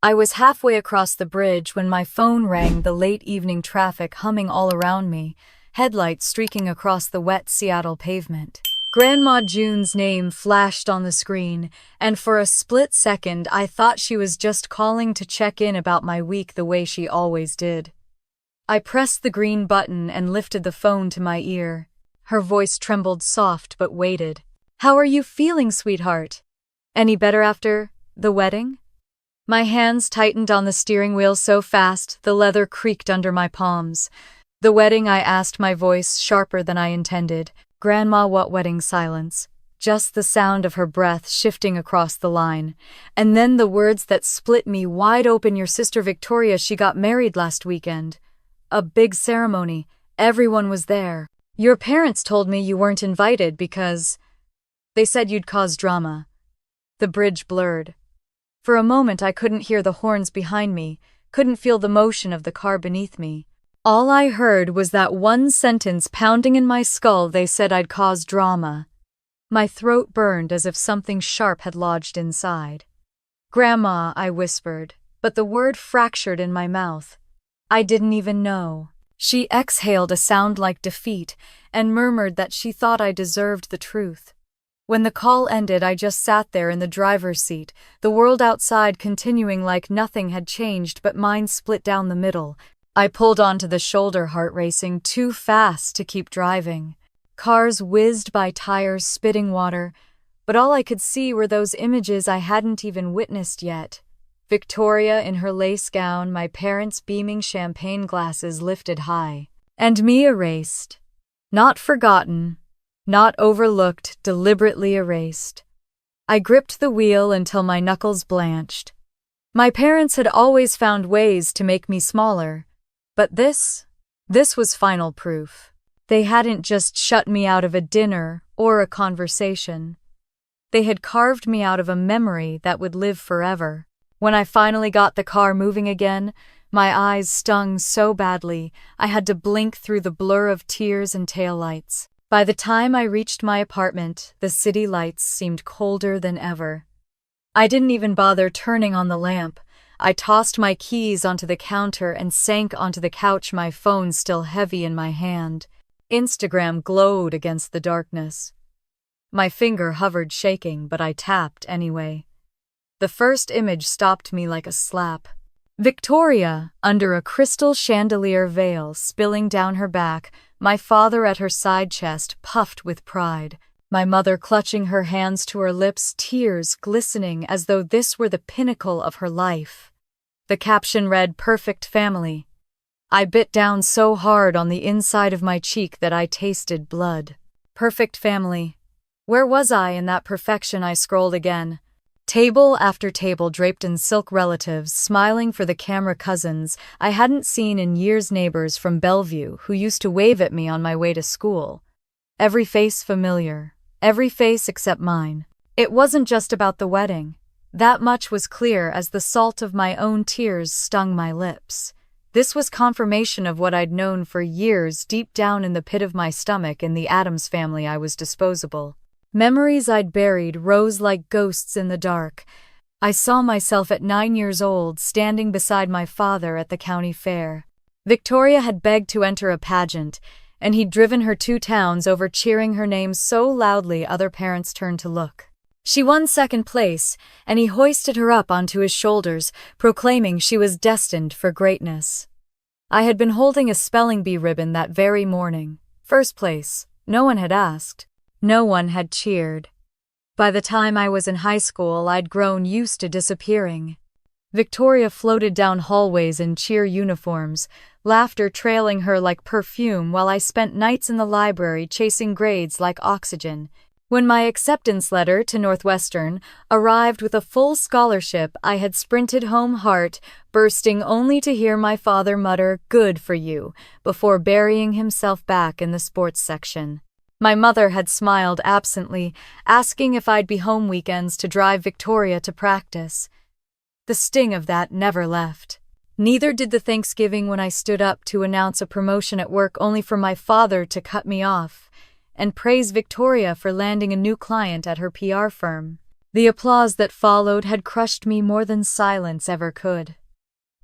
I was halfway across the bridge when my phone rang, the late evening traffic humming all around me, headlights streaking across the wet Seattle pavement. Grandma June's name flashed on the screen, and for a split second I thought she was just calling to check in about my week the way she always did. I pressed the green button and lifted the phone to my ear. Her voice trembled soft but weighted. "How are you feeling, sweetheart? Any better after the wedding?" My hands tightened on the steering wheel so fast the leather creaked under my palms. "The wedding?" I asked, my voice sharper than I intended. "Grandma, what wedding?" Silence. Just the sound of her breath shifting across the line. And then the words that split me wide open. "Your sister Victoria, she got married last weekend. A big ceremony. Everyone was there. Your parents told me you weren't invited because they said you'd cause drama." The bridge blurred. For a moment I couldn't hear the horns behind me, couldn't feel the motion of the car beneath me. All I heard was that one sentence pounding in my skull. They said I'd cause drama. My throat burned as if something sharp had lodged inside. "Grandma," I whispered, but the word fractured in my mouth. I didn't even know. She exhaled a sound like defeat and murmured that she thought I deserved the truth. When the call ended, I just sat there in the driver's seat, the world outside continuing like nothing had changed, but mine split down the middle. I pulled onto the shoulder, heart racing too fast to keep driving. Cars whizzed by, tires spitting water, but all I could see were those images I hadn't even witnessed yet. Victoria in her lace gown, my parents' beaming champagne glasses lifted high. And me erased. Not forgotten. Not overlooked, deliberately erased. I gripped the wheel until my knuckles blanched. My parents had always found ways to make me smaller, but this was final proof. They hadn't just shut me out of a dinner or a conversation. They had carved me out of a memory that would live forever. When I finally got the car moving again, my eyes stung so badly I had to blink through the blur of tears and taillights. By the time I reached my apartment, the city lights seemed colder than ever. I didn't even bother turning on the lamp. I tossed my keys onto the counter and sank onto the couch, my phone still heavy in my hand. Instagram glowed against the darkness. My finger hovered shaking, but I tapped anyway. The first image stopped me like a slap. Victoria, under a crystal chandelier veil spilling down her back, my father at her side chest, puffed with pride, my mother clutching her hands to her lips, tears glistening as though this were the pinnacle of her life. The caption read, "Perfect family." I bit down so hard on the inside of my cheek that I tasted blood. Perfect family. Where was I in that perfection? I scrolled again. Table after table draped in silk, relatives smiling for the camera, cousins I hadn't seen in years, neighbors from Bellevue who used to wave at me on my way to school. Every face familiar, every face except mine. It wasn't just about the wedding. That much was clear as the salt of my own tears stung my lips. This was confirmation of what I'd known for years. Deep down in the pit of my stomach, in the Addams family, I was disposable. Memories I'd buried rose like ghosts in the dark. I saw myself at 9 years old, standing beside my father at the county fair. Victoria had begged to enter a pageant, and he'd driven her 2 towns over, cheering her name so loudly other parents turned to look. She won 2nd place, and he hoisted her up onto his shoulders, proclaiming she was destined for greatness. I had been holding a spelling bee ribbon that very morning. 1st place. No one had asked. No one had cheered. By the time I was in high school, I'd grown used to disappearing. Victoria floated down hallways in cheer uniforms, laughter trailing her like perfume, while I spent nights in the library chasing grades like oxygen. When my acceptance letter to Northwestern arrived with a full scholarship, I had sprinted home, heart bursting, only to hear my father mutter, "Good for you," before burying himself back in the sports section. My mother had smiled absently, asking if I'd be home weekends to drive Victoria to practice. The sting of that never left. Neither did the Thanksgiving when I stood up to announce a promotion at work, only for my father to cut me off and praise Victoria for landing a new client at her PR firm. The applause that followed had crushed me more than silence ever could.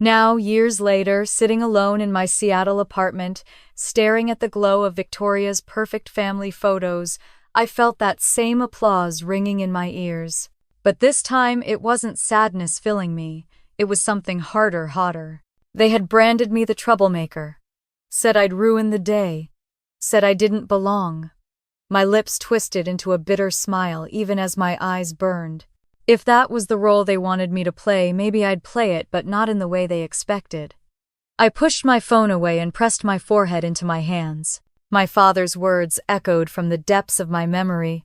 Now, years later, sitting alone in my Seattle apartment, staring at the glow of Victoria's perfect family photos, I felt that same applause ringing in my ears. But this time, it wasn't sadness filling me. It was something harder, hotter. They had branded me the troublemaker. Said I'd ruin the day. Said I didn't belong. My lips twisted into a bitter smile even as my eyes burned. If that was the role they wanted me to play, maybe I'd play it, but not in the way they expected. I pushed my phone away and pressed my forehead into my hands. My father's words echoed from the depths of my memory.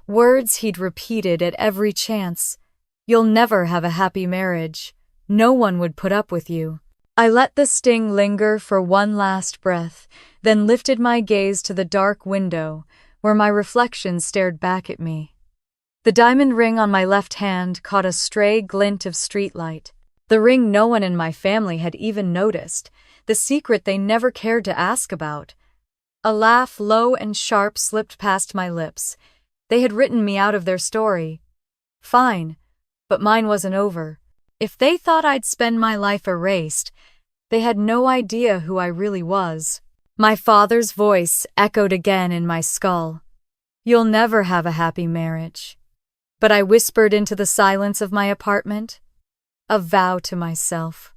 Words he'd repeated at every chance. You'll never have a happy marriage. No one would put up with you. I let the sting linger for one last breath, then lifted my gaze to the dark window, where my reflection stared back at me. The diamond ring on my left hand caught a stray glint of streetlight. The ring no one in my family had even noticed, the secret they never cared to ask about. A laugh, low and sharp, slipped past my lips. They had written me out of their story. Fine, but mine wasn't over. If they thought I'd spend my life erased, they had no idea who I really was. My father's voice echoed again in my skull. You'll never have a happy marriage. But I whispered into the silence of my apartment. A vow to myself.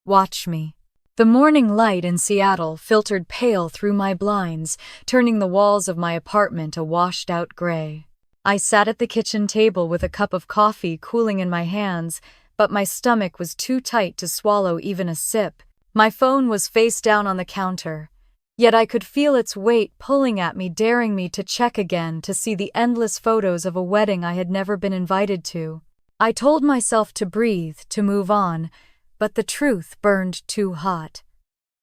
Watch me. The morning light in Seattle filtered pale through my blinds, turning the walls of my apartment a washed-out gray. I sat at the kitchen table with a cup of coffee cooling in my hands, but my stomach was too tight to swallow even a sip. My phone was face down on the counter, yet I could feel its weight pulling at me, daring me to check again to see the endless photos of a wedding I had never been invited to. I told myself to breathe, to move on, but the truth burned too hot.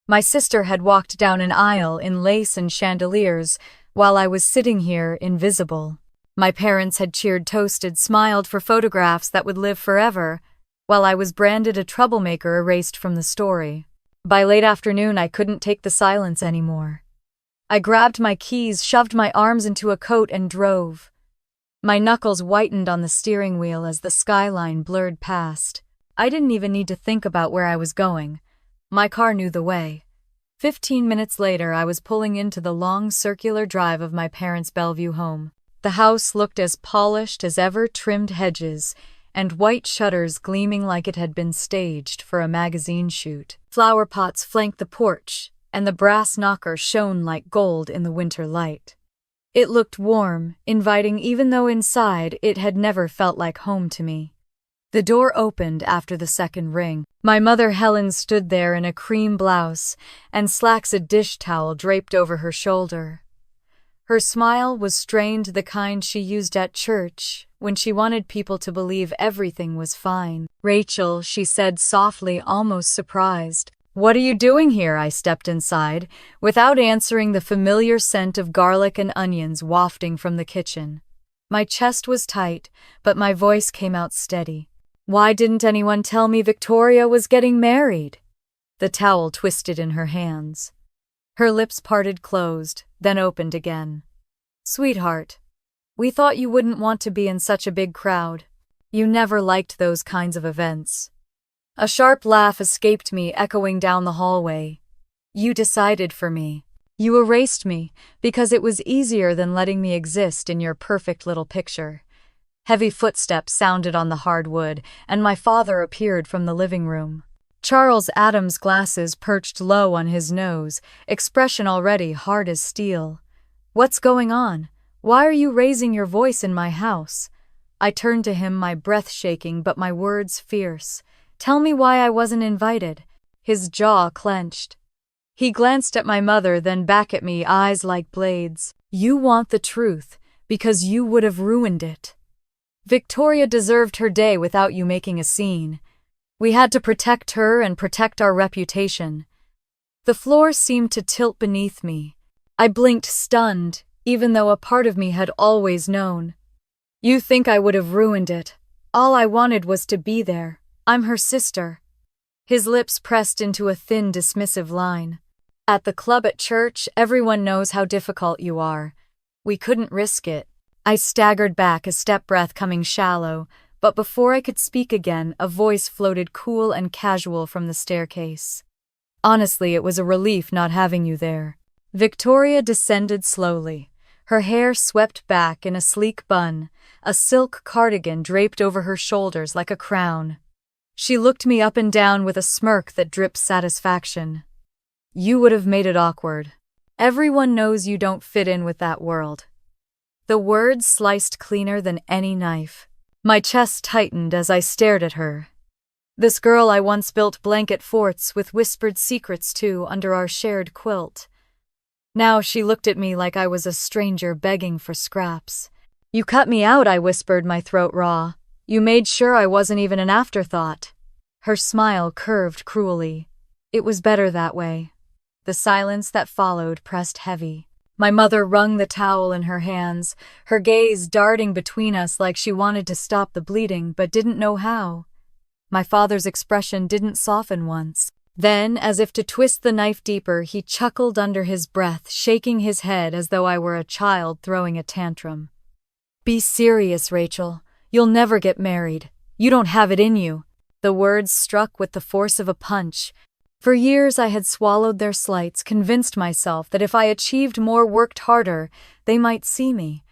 My sister had walked down an aisle in lace and chandeliers, while I was sitting here invisible. My parents had cheered, toasted, smiled for photographs that would live forever, while I was branded a troublemaker, erased from the story. By late afternoon, I couldn't take the silence anymore. I grabbed my keys, shoved my arms into a coat, and drove. My knuckles whitened on the steering wheel as the skyline blurred past. I didn't even need to think about where I was going. My car knew the way. 15 minutes later, I was pulling into the long circular drive of my parents' Bellevue home. The house looked as polished as ever, trimmed hedges, and white shutters gleaming like it had been staged for a magazine shoot. Flower pots flanked the porch, and the brass knocker shone like gold in the winter light. It looked warm, inviting, even though inside it had never felt like home to me. The door opened after the second ring. My mother Helen stood there in a cream blouse and slacks, a dish towel draped over her shoulder. Her smile was strained, the kind she used at church when she wanted people to believe everything was fine. "Rachel," she said softly, almost surprised. "What are you doing here?" I stepped inside, without answering, the familiar scent of garlic and onions wafting from the kitchen. My chest was tight, but my voice came out steady. "Why didn't anyone tell me Victoria was getting married?" The towel twisted in her hands. Her lips parted, closed, then opened again. "Sweetheart, we thought you wouldn't want to be in such a big crowd. You never liked those kinds of events." A sharp laugh escaped me, echoing down the hallway. "You decided for me. You erased me because it was easier than letting me exist in your perfect little picture." Heavy footsteps sounded on the hard wood, and my father appeared from the living room. Charles Adams' glasses perched low on his nose, expression already hard as steel. "What's going on? Why are you raising your voice in my house?" I turned to him, my breath shaking but my words fierce. "Tell me why I wasn't invited." His jaw clenched. He glanced at my mother, then back at me, eyes like blades. "You want the truth because you would have ruined it. Victoria deserved her day without you making a scene. We had to protect her and protect our reputation." The floor seemed to tilt beneath me. I blinked, stunned, even though a part of me had always known. "You think I would have ruined it? All I wanted was to be there. I'm her sister." His lips pressed into a thin, dismissive line. "At the club, at church, everyone knows how difficult you are. We couldn't risk it." I staggered back, a step breath coming shallow, but before I could speak again, a voice floated cool and casual from the staircase. Honestly, it was a relief not having you there. Victoria descended slowly, her hair swept back in a sleek bun, a silk cardigan draped over her shoulders like a crown. She looked me up and down with a smirk that dripped satisfaction. You would have made it awkward. Everyone knows you don't fit in with that world. The words sliced cleaner than any knife. My chest tightened as I stared at her. This girl I once built blanket forts with whispered secrets to under our shared quilt. Now she looked at me like I was a stranger begging for scraps. You cut me out, I whispered, my throat raw. You made sure I wasn't even an afterthought. Her smile curved cruelly. It was better that way. The silence that followed pressed heavy. My mother wrung the towel in her hands, her gaze darting between us like she wanted to stop the bleeding but didn't know how. My father's expression didn't soften once. Then, as if to twist the knife deeper, he chuckled under his breath, shaking his head as though I were a child throwing a tantrum. Be serious, Rachel. You'll never get married. You don't have it in you. The words struck with the force of a punch. For years I had swallowed their slights, convinced myself that if I achieved more, worked harder, they might see me.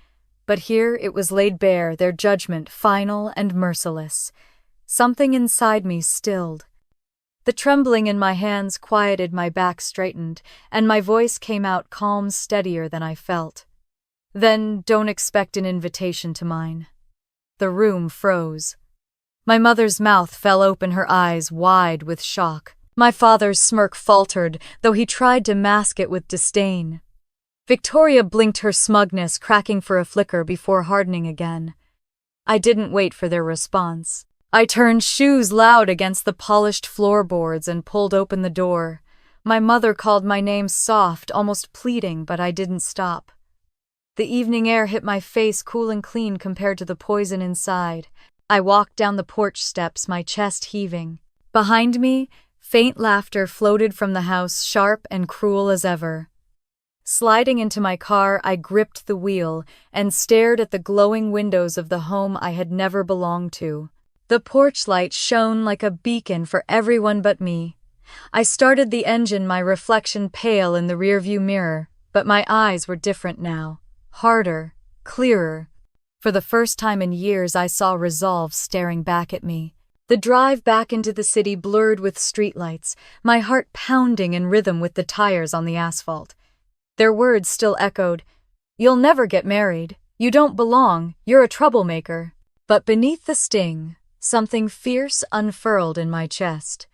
But here it was laid bare, their judgment final and merciless. Something inside me stilled. The trembling in my hands quieted, my back straightened, and my voice came out calm, steadier than I felt. Then don't expect an invitation to mine. The room froze. My mother's mouth fell open, her eyes wide with shock. My father's smirk faltered, though he tried to mask it with disdain. Victoria blinked, her smugness cracking for a flicker before hardening again. I didn't wait for their response. I turned, shoes loud against the polished floorboards, and pulled open the door. My mother called my name soft, almost pleading, but I didn't stop. The evening air hit my face, cool and clean compared to the poison inside. I walked down the porch steps, my chest heaving. Behind me, faint laughter floated from the house, sharp and cruel as ever. Sliding into my car, I gripped the wheel and stared at the glowing windows of the home I had never belonged to. The porch light shone like a beacon for everyone but me. I started the engine, my reflection pale in the rearview mirror, but my eyes were different now. Harder, clearer. For the first time in years, I saw resolve staring back at me. The drive back into the city blurred with streetlights, my heart pounding in rhythm with the tires on the asphalt. Their words still echoed, "You'll never get married. You don't belong. You're a troublemaker." But beneath the sting, something fierce unfurled in my chest.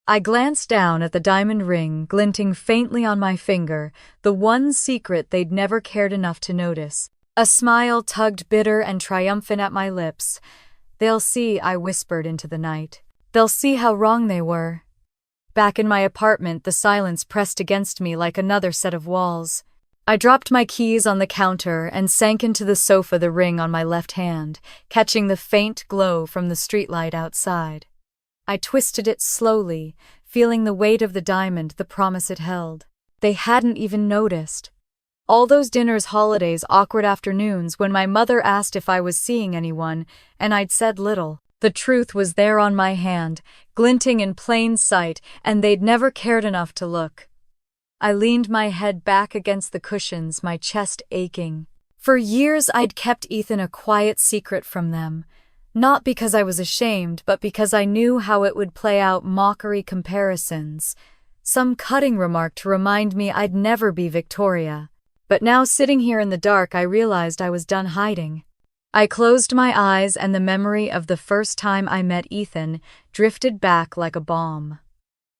I glanced down at the diamond ring glinting faintly on my finger, the one secret they'd never cared enough to notice. A smile tugged bitter and triumphant at my lips. They'll see, I whispered into the night. They'll see how wrong they were. Back in my apartment, the silence pressed against me like another set of walls. I dropped my keys on the counter and sank into the sofa, the ring on my left hand, catching the faint glow from the streetlight outside. I twisted it slowly, feeling the weight of the diamond, the promise it held. They hadn't even noticed. All those dinners, holidays, awkward afternoons when my mother asked if I was seeing anyone, and I'd said little. The truth was there on my hand, glinting in plain sight, and they'd never cared enough to look. I leaned my head back against the cushions, my chest aching. For years I'd kept Ethan a quiet secret from them. Not because I was ashamed, but because I knew how it would play out. Mockery, comparisons. Some cutting remark to remind me I'd never be Victoria. But now, sitting here in the dark, I realized I was done hiding. I closed my eyes, and the memory of the first time I met Ethan drifted back like a bomb.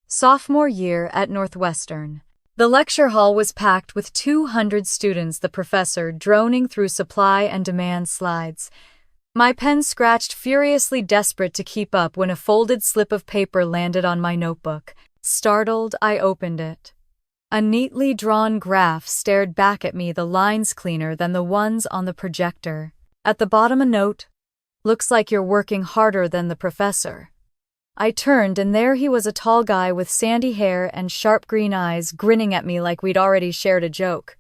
Sophomore year at Northwestern. The lecture hall was packed with 200 students, the professor droning through supply and demand slides. My pen scratched furiously, desperate to keep up, when a folded slip of paper landed on my notebook. Startled, I opened it. A neatly drawn graph stared back at me, the lines cleaner than the ones on the projector. At the bottom, a note, "Looks like you're working harder than the professor." I turned, and there he was, a tall guy with sandy hair and sharp green eyes, grinning at me like we'd already shared a joke.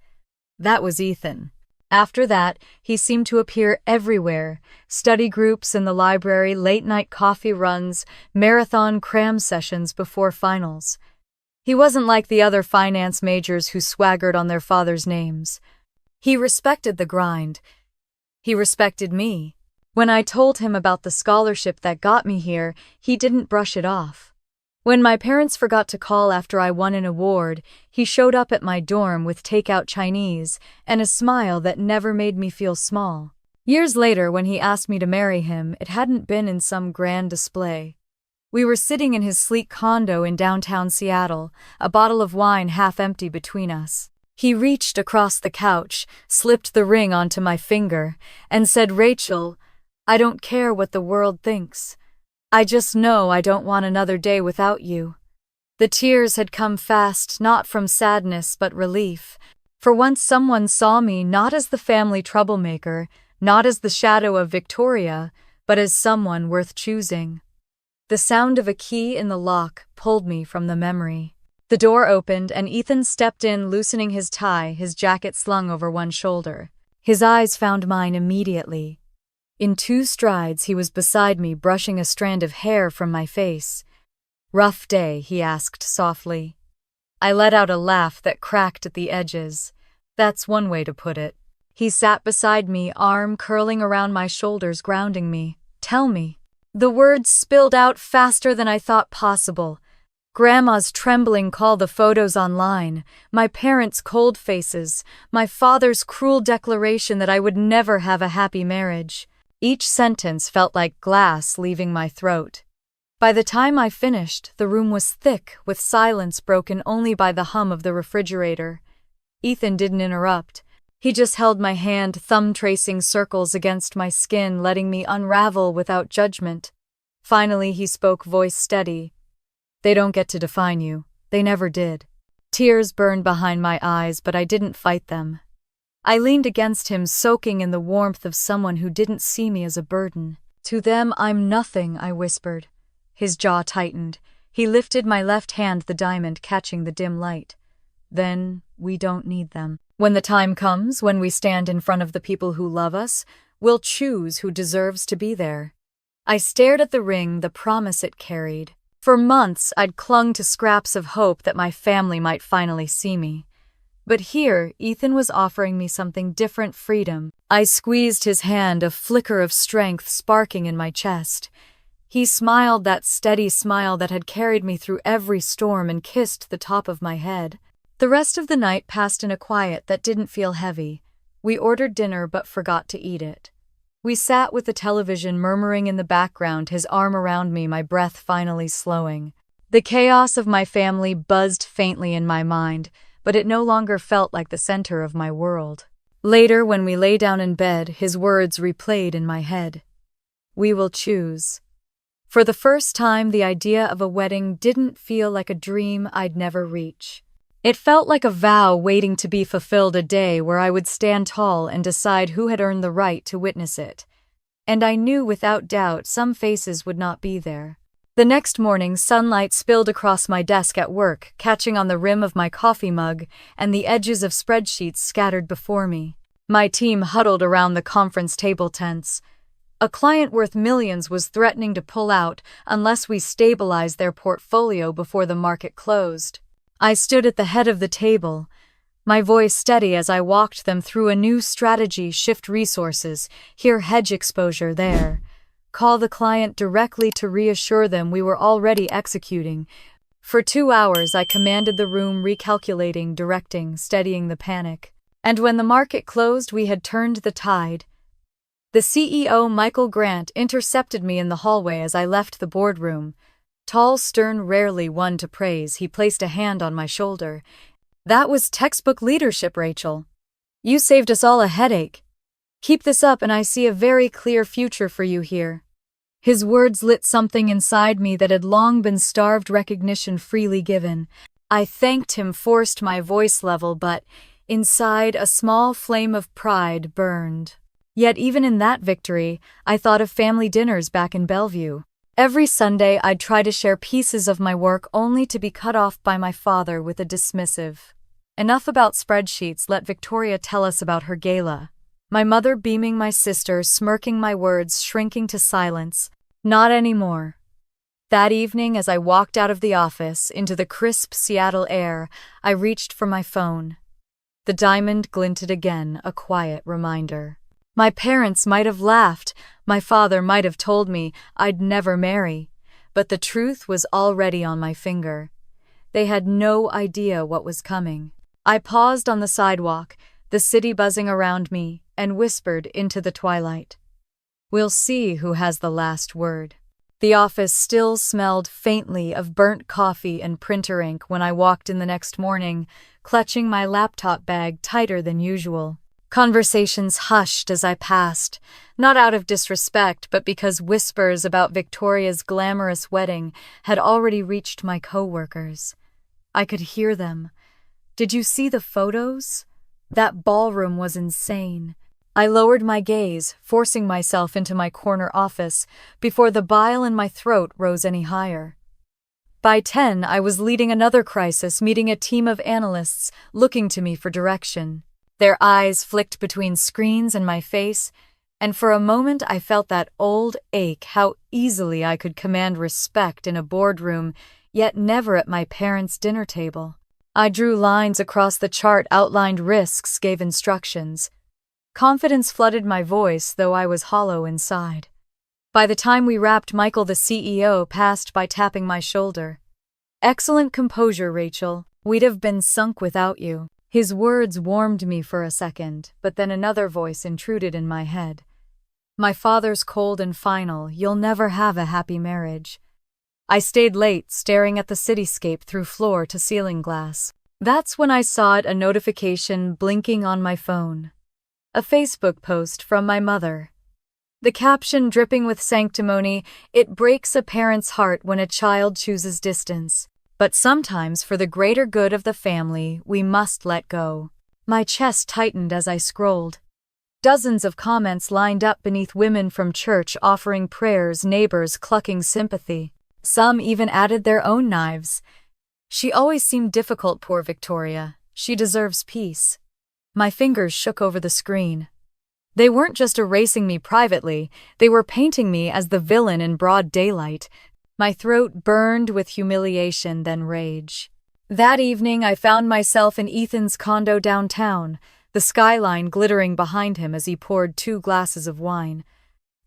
That was Ethan. After that, he seemed to appear everywhere: study groups in the library, late-night coffee runs, marathon cram sessions before finals. He wasn't like the other finance majors who swaggered on their father's names. He respected the grind. He respected me. When I told him about the scholarship that got me here, he didn't brush it off. When my parents forgot to call after I won an award, he showed up at my dorm with takeout Chinese and a smile that never made me feel small. Years later, when he asked me to marry him, it hadn't been in some grand display. We were sitting in his sleek condo in downtown Seattle, a bottle of wine half empty between us. He reached across the couch, slipped the ring onto my finger, and said, "Rachel, I don't care what the world thinks. I just know I don't want another day without you." The tears had come fast, not from sadness but relief. For once someone saw me not as the family troublemaker, not as the shadow of Victoria, but as someone worth choosing. The sound of a key in the lock pulled me from the memory. The door opened and Ethan stepped in, loosening his tie, his jacket slung over one shoulder. His eyes found mine immediately. In 2 strides, he was beside me, brushing a strand of hair from my face. "Rough day?" he asked softly. I let out a laugh that cracked at the edges. "That's one way to put it." He sat beside me, arm curling around my shoulders, grounding me. "Tell me." The words spilled out faster than I thought possible. Grandma's trembling call, the photos online, my parents' cold faces, my father's cruel declaration that I would never have a happy marriage. Each sentence felt like glass leaving my throat. By the time I finished, the room was thick, with silence broken only by the hum of the refrigerator. Ethan didn't interrupt. He just held my hand, thumb tracing circles against my skin, letting me unravel without judgment. Finally, he spoke, voice steady. "They don't get to define you. They never did." Tears burned behind my eyes, but I didn't fight them. I leaned against him, soaking in the warmth of someone who didn't see me as a burden. "To them, I'm nothing," I whispered. His jaw tightened. He lifted my left hand, the diamond catching the dim light. "Then we don't need them. When the time comes, when we stand in front of the people who love us, we'll choose who deserves to be there." I stared at the ring, the promise it carried. For months, I'd clung to scraps of hope that my family might finally see me. But here, Ethan was offering me something different: freedom. I squeezed his hand, a flicker of strength sparking in my chest. He smiled, that steady smile that had carried me through every storm, and kissed the top of my head. The rest of the night passed in a quiet that didn't feel heavy. We ordered dinner but forgot to eat it. We sat with the television murmuring in the background, his arm around me, my breath finally slowing. The chaos of my family buzzed faintly in my mind, but it no longer felt like the center of my world. Later, when we lay down in bed, his words replayed in my head. "We will choose." For the first time, the idea of a wedding didn't feel like a dream I'd never reach. It felt like a vow waiting to be fulfilled, a day where I would stand tall and decide who had earned the right to witness it. And I knew without doubt some faces would not be there. The next morning, sunlight spilled across my desk at work, catching on the rim of my coffee mug and the edges of spreadsheets scattered before me. My team huddled around the conference table, tense. A client worth millions was threatening to pull out unless we stabilized their portfolio before the market closed. I stood at the head of the table, my voice steady as I walked them through a new strategy: shift resources, here hedge exposure, there. Call the client directly to reassure them we were already executing. For 2 hours, I commanded the room, recalculating, directing, steadying the panic. And when the market closed, we had turned the tide. The CEO, Michael Grant, intercepted me in the hallway as I left the boardroom. Tall, stern, rarely one to praise, he placed a hand on my shoulder. "That was textbook leadership, Rachel. You saved us all a headache. Keep this up and I see a very clear future for you here." His words lit something inside me that had long been starved: recognition freely given. I thanked him, forced my voice level, but inside a small flame of pride burned. Yet even in that victory, I thought of family dinners back in Bellevue. Every Sunday, I'd try to share pieces of my work only to be cut off by my father with a dismissive, "Enough about spreadsheets, let Victoria tell us about her gala." My mother beaming, my sister smirking, my words shrinking to silence. Not anymore. That evening, as I walked out of the office into the crisp Seattle air, I reached for my phone. The diamond glinted again, a quiet reminder. My parents might have laughed, my father might have told me I'd never marry, but the truth was already on my finger. They had no idea what was coming. I paused on the sidewalk, the city buzzing around me, and whispered into the twilight. We'll see who has the last word. The office still smelled faintly of burnt coffee and printer ink when I walked in the next morning, clutching my laptop bag tighter than usual. Conversations hushed as I passed, not out of disrespect, but because whispers about Victoria's glamorous wedding had already reached my coworkers. I could hear them. Did you see the photos? That ballroom was insane. I lowered my gaze, forcing myself into my corner office before the bile in my throat rose any higher. By 10, I was leading another crisis, meeting a team of analysts looking to me for direction. Their eyes flicked between screens and my face, and for a moment I felt that old ache, how easily I could command respect in a boardroom, yet never at my parents' dinner table. I drew lines across the chart, outlined risks, gave instructions. Confidence flooded my voice, though I was hollow inside. By the time we wrapped, Michael, the CEO, passed by, tapping my shoulder. Excellent composure, Rachel. We'd have been sunk without you. His words warmed me for a second, but then another voice intruded in my head. My father's cold and final, you'll never have a happy marriage. I stayed late, staring at the cityscape through floor-to-ceiling glass. That's when I saw a notification blinking on my phone. A Facebook post from my mother. The caption dripping with sanctimony, "It breaks a parent's heart when a child chooses distance. But sometimes, for the greater good of the family, we must let go." My chest tightened as I scrolled. Dozens of comments lined up beneath, women from church offering prayers, neighbors clucking sympathy. Some even added their own knives. She always seemed difficult, poor Victoria. She deserves peace. My fingers shook over the screen. They weren't just erasing me privately, they were painting me as the villain in broad daylight. My throat burned with humiliation, then rage. That evening, I found myself in Ethan's condo downtown, the skyline glittering behind him as he poured 2 glasses of wine.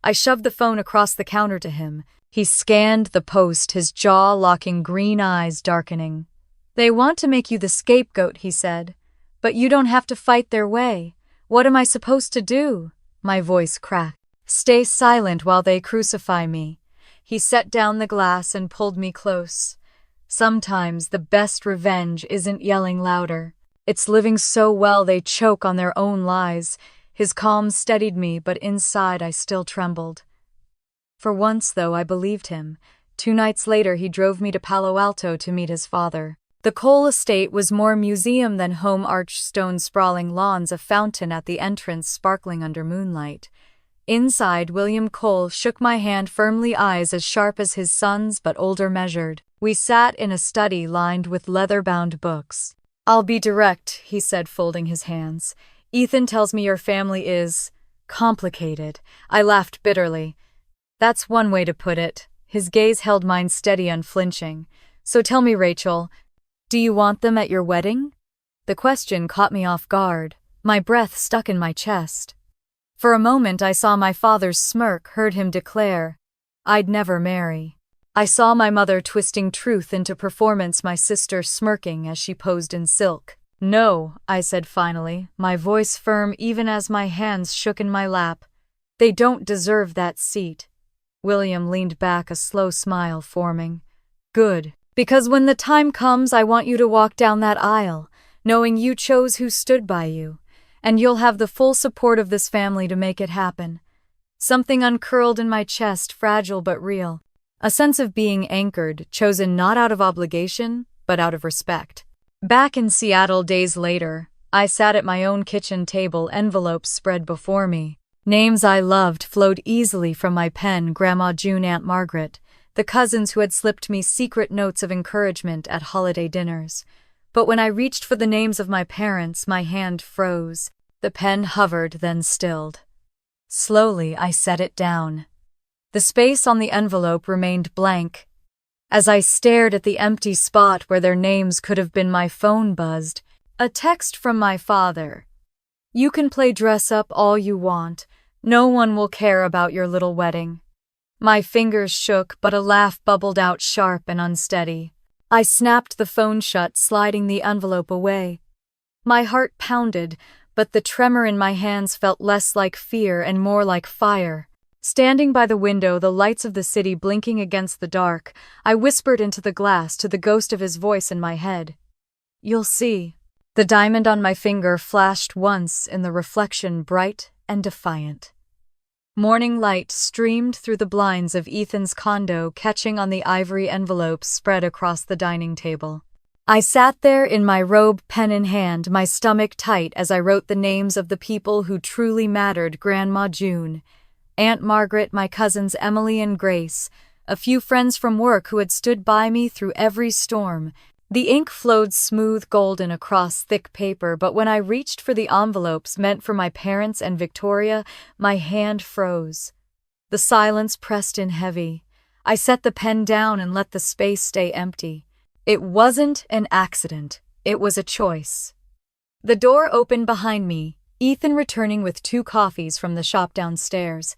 I shoved the phone across the counter to him. He scanned the post, his jaw locking, green eyes darkening. "They want to make you the scapegoat," he said. "But you don't have to fight their way. What am I supposed to do?" My voice cracked. "Stay silent while they crucify me." He set down the glass and pulled me close. Sometimes the best revenge isn't yelling louder. It's living so well they choke on their own lies. His calm steadied me, but inside I still trembled. For once, though, I believed him. 2 nights later, he drove me to Palo Alto to meet his father. The Cole estate was more museum than home, arched stone, sprawling lawns, a fountain at the entrance sparkling under moonlight. Inside, William Cole shook my hand firmly, eyes as sharp as his son's but older measured. We sat in a study lined with leather-bound books. "I'll be direct," he said, folding his hands. "Ethan tells me your family is complicated." I laughed bitterly. "That's one way to put it." His gaze held mine steady, unflinching. "So tell me, Rachel, do you want them at your wedding?" The question caught me off guard. My breath stuck in my chest. For a moment I saw my father's smirk, heard him declare, "I'd never marry." I saw my mother twisting truth into performance, my sister smirking as she posed in silk. "No," I said finally, my voice firm even as my hands shook in my lap. "They don't deserve that seat." William leaned back, a slow smile forming. "Good. Because when the time comes, I want you to walk down that aisle, knowing you chose who stood by you, and you'll have the full support of this family to make it happen." Something uncurled in my chest, fragile but real. A sense of being anchored, chosen not out of obligation, but out of respect. Back in Seattle days later, I sat at my own kitchen table, envelopes spread before me. Names I loved flowed easily from my pen: Grandma June, Aunt Margaret, the cousins who had slipped me secret notes of encouragement at holiday dinners. But when I reached for the names of my parents, my hand froze. The pen hovered, then stilled. Slowly, I set it down. The space on the envelope remained blank. As I stared at the empty spot where their names could have been, my phone buzzed. A text from my father. "You can play dress up all you want. No one will care about your little wedding." My fingers shook, but a laugh bubbled out, sharp and unsteady. I snapped the phone shut, sliding the envelope away. My heart pounded, but the tremor in my hands felt less like fear and more like fire. Standing by the window, the lights of the city blinking against the dark, I whispered into the glass to the ghost of his voice in my head. "You'll see." The diamond on my finger flashed once, in the reflection bright and defiant. Morning light streamed through the blinds of Ethan's condo, catching on the ivory envelopes spread across the dining table. I sat there in my robe, pen in hand, my stomach tight as I wrote the names of the people who truly mattered: Grandma June, Aunt Margaret, my cousins Emily and Grace, a few friends from work who had stood by me through every storm. The ink flowed smooth golden across thick paper, but when I reached for the envelopes meant for my parents and Victoria, my hand froze. The silence pressed in heavy. I set the pen down and let the space stay empty. It wasn't an accident. It was a choice. The door opened behind me, Ethan returning with 2 coffees from the shop downstairs.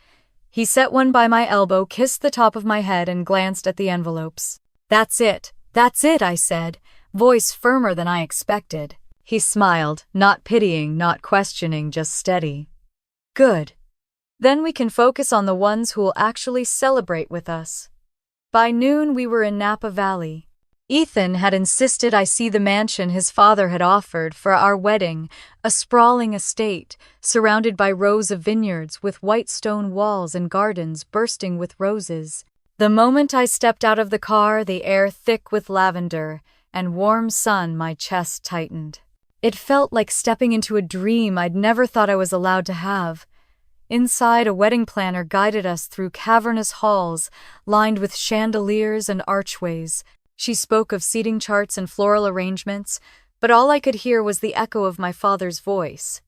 He set one by my elbow, kissed the top of my head, and glanced at the envelopes. "That's it. That's it," I said, voice firmer than I expected. He smiled, not pitying, not questioning, just steady. "Good. Then we can focus on the ones who will actually celebrate with us." By noon, we were in Napa Valley. Ethan had insisted I see the mansion his father had offered for our wedding, a sprawling estate, surrounded by rows of vineyards with white stone walls and gardens bursting with roses. The moment I stepped out of the car, the air thick with lavender and warm sun, my chest tightened. It felt like stepping into a dream I'd never thought I was allowed to have. Inside, a wedding planner guided us through cavernous halls lined with chandeliers and archways. She spoke of seating charts and floral arrangements, but all I could hear was the echo of my father's voice.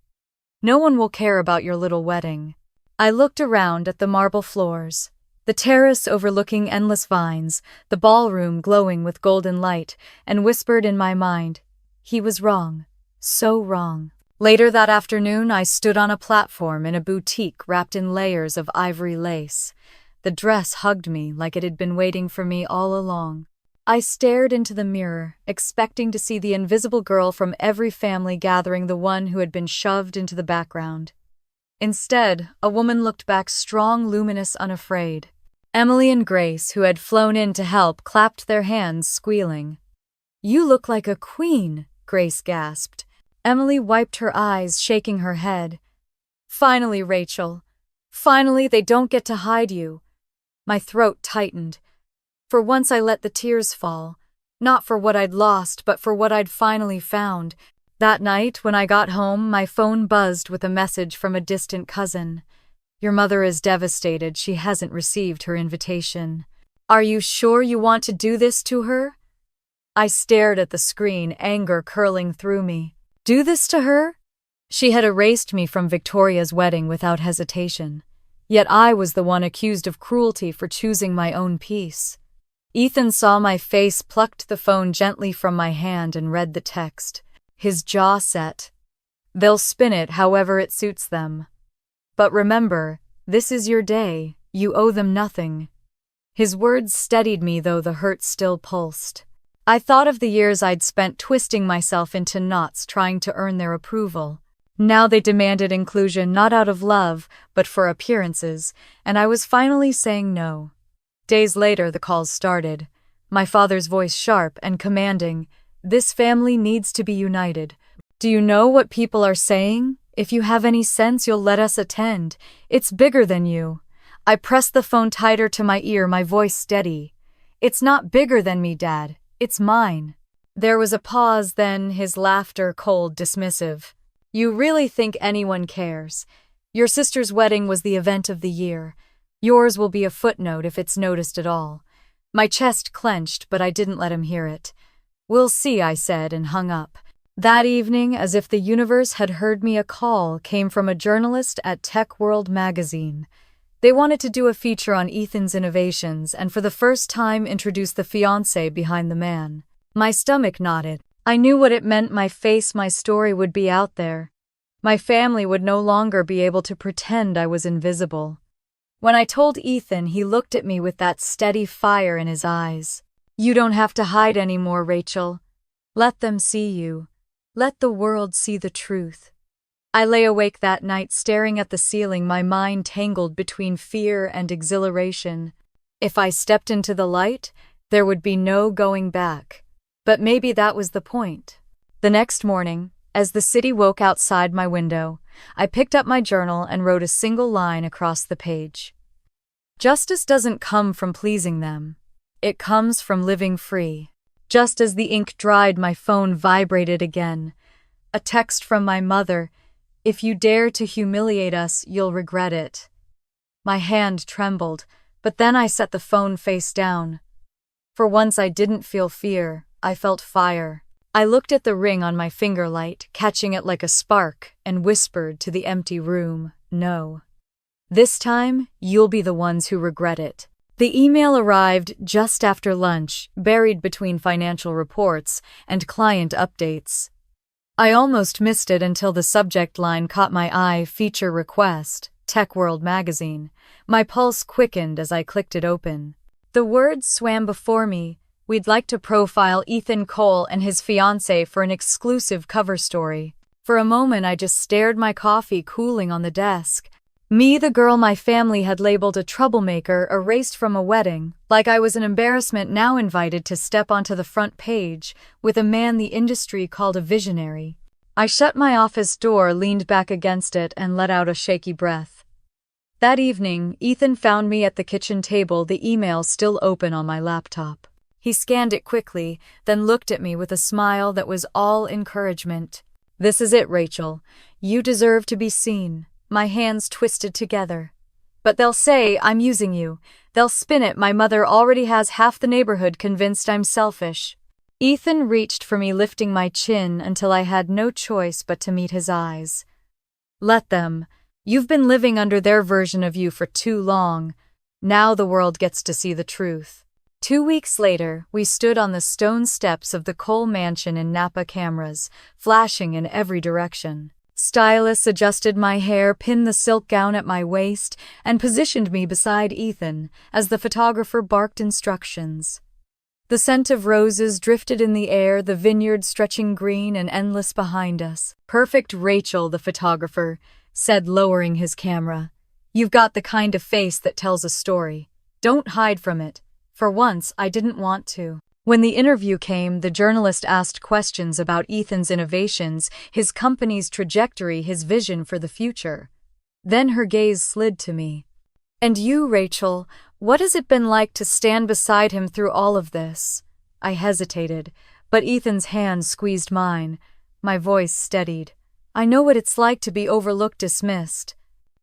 "No one will care about your little wedding." I looked around at the marble floors, the terrace overlooking endless vines, the ballroom glowing with golden light, and whispered in my mind, he was wrong, so wrong. Later that afternoon, I stood on a platform in a boutique wrapped in layers of ivory lace. The dress hugged me like it had been waiting for me all along. I stared into the mirror, expecting to see the invisible girl from every family gathering, the one who had been shoved into the background. Instead, a woman looked back, strong, luminous, unafraid. Emily and Grace, who had flown in to help, clapped their hands, squealing. "You look like a queen," Grace gasped. Emily wiped her eyes, shaking her head. "Finally, Rachel. Finally, they don't get to hide you." My throat tightened. For once I let the tears fall, not for what I'd lost, but for what I'd finally found. That night, when I got home, my phone buzzed with a message from a distant cousin. "Your mother is devastated. She hasn't received her invitation. Are you sure you want to do this to her?" I stared at the screen, anger curling through me. Do this to her? She had erased me from Victoria's wedding without hesitation. Yet I was the one accused of cruelty for choosing my own peace. Ethan saw my face, plucked the phone gently from my hand, and read the text. His jaw set. "They'll spin it however it suits them. But remember, this is your day. You owe them nothing." His words steadied me, though the hurt still pulsed. I thought of the years I'd spent twisting myself into knots trying to earn their approval. Now they demanded inclusion, not out of love, but for appearances, and I was finally saying no. Days later, the calls started. My father's voice sharp and commanding. "This family needs to be united. Do you know what people are saying? If you have any sense, you'll let us attend. It's bigger than you." I pressed the phone tighter to my ear, my voice steady. "It's not bigger than me, Dad. It's mine." There was a pause, then his laughter cold, dismissive. "You really think anyone cares? Your sister's wedding was the event of the year. Yours will be a footnote if it's noticed at all." My chest clenched, but I didn't let him hear it. "We'll see," I said, and hung up. That evening, as if the universe had heard me, a call came from a journalist at Tech World magazine. They wanted to do a feature on Ethan's innovations and for the first time introduce the fiancé behind the man. My stomach knotted. I knew what it meant. My story would be out there. My family would no longer be able to pretend I was invisible. When I told Ethan, he looked at me with that steady fire in his eyes. "You don't have to hide anymore, Rachel. Let them see you. Let the world see the truth." I lay awake that night staring at the ceiling, my mind tangled between fear and exhilaration. If I stepped into the light, there would be no going back. But maybe that was the point. The next morning, as the city woke outside my window, I picked up my journal and wrote a single line across the page. Justice doesn't come from pleasing them. It comes from living free. Just as the ink dried, my phone vibrated again. A text from my mother. "If you dare to humiliate us, you'll regret it." My hand trembled, but then I set the phone face down. For once I didn't feel fear, I felt fire. I looked at the ring on my finger light, catching it like a spark, and whispered to the empty room, "No. This time, you'll be the ones who regret it." The email arrived just after lunch, buried between financial reports and client updates. I almost missed it until the subject line caught my eye: feature request, Tech World magazine. My pulse quickened as I clicked it open. The words swam before me: "We'd like to profile Ethan Cole and his fiancée for an exclusive cover story." For a moment I just stared, my coffee cooling on the desk. Me, the girl my family had labeled a troublemaker, erased from a wedding, like I was an embarrassment, now invited to step onto the front page with a man the industry called a visionary. I shut my office door, leaned back against it, and let out a shaky breath. That evening, Ethan found me at the kitchen table, the email still open on my laptop. He scanned it quickly, then looked at me with a smile that was all encouragement. "This is it, Rachel. You deserve to be seen." My hands twisted together. "But they'll say I'm using you. They'll spin it. My mother already has half the neighborhood convinced I'm selfish." Ethan reached for me, lifting my chin until I had no choice but to meet his eyes. "Let them. You've been living under their version of you for too long. Now the world gets to see the truth." 2 weeks later, we stood on the stone steps of the Cole mansion in Napa, cameras flashing in every direction. Stylists adjusted my hair, pinned the silk gown at my waist, and positioned me beside Ethan as the photographer barked instructions. The scent of roses drifted in the air, the vineyard stretching green and endless behind us. "Perfect, Rachel," the photographer said, lowering his camera. "You've got the kind of face that tells a story. Don't hide from it." For once, I didn't want to. When the interview came, the journalist asked questions about Ethan's innovations, his company's trajectory, his vision for the future. Then her gaze slid to me. "And you, Rachel, what has it been like to stand beside him through all of this?" I hesitated, but Ethan's hand squeezed mine. My voice steadied. "I know what it's like to be overlooked, dismissed."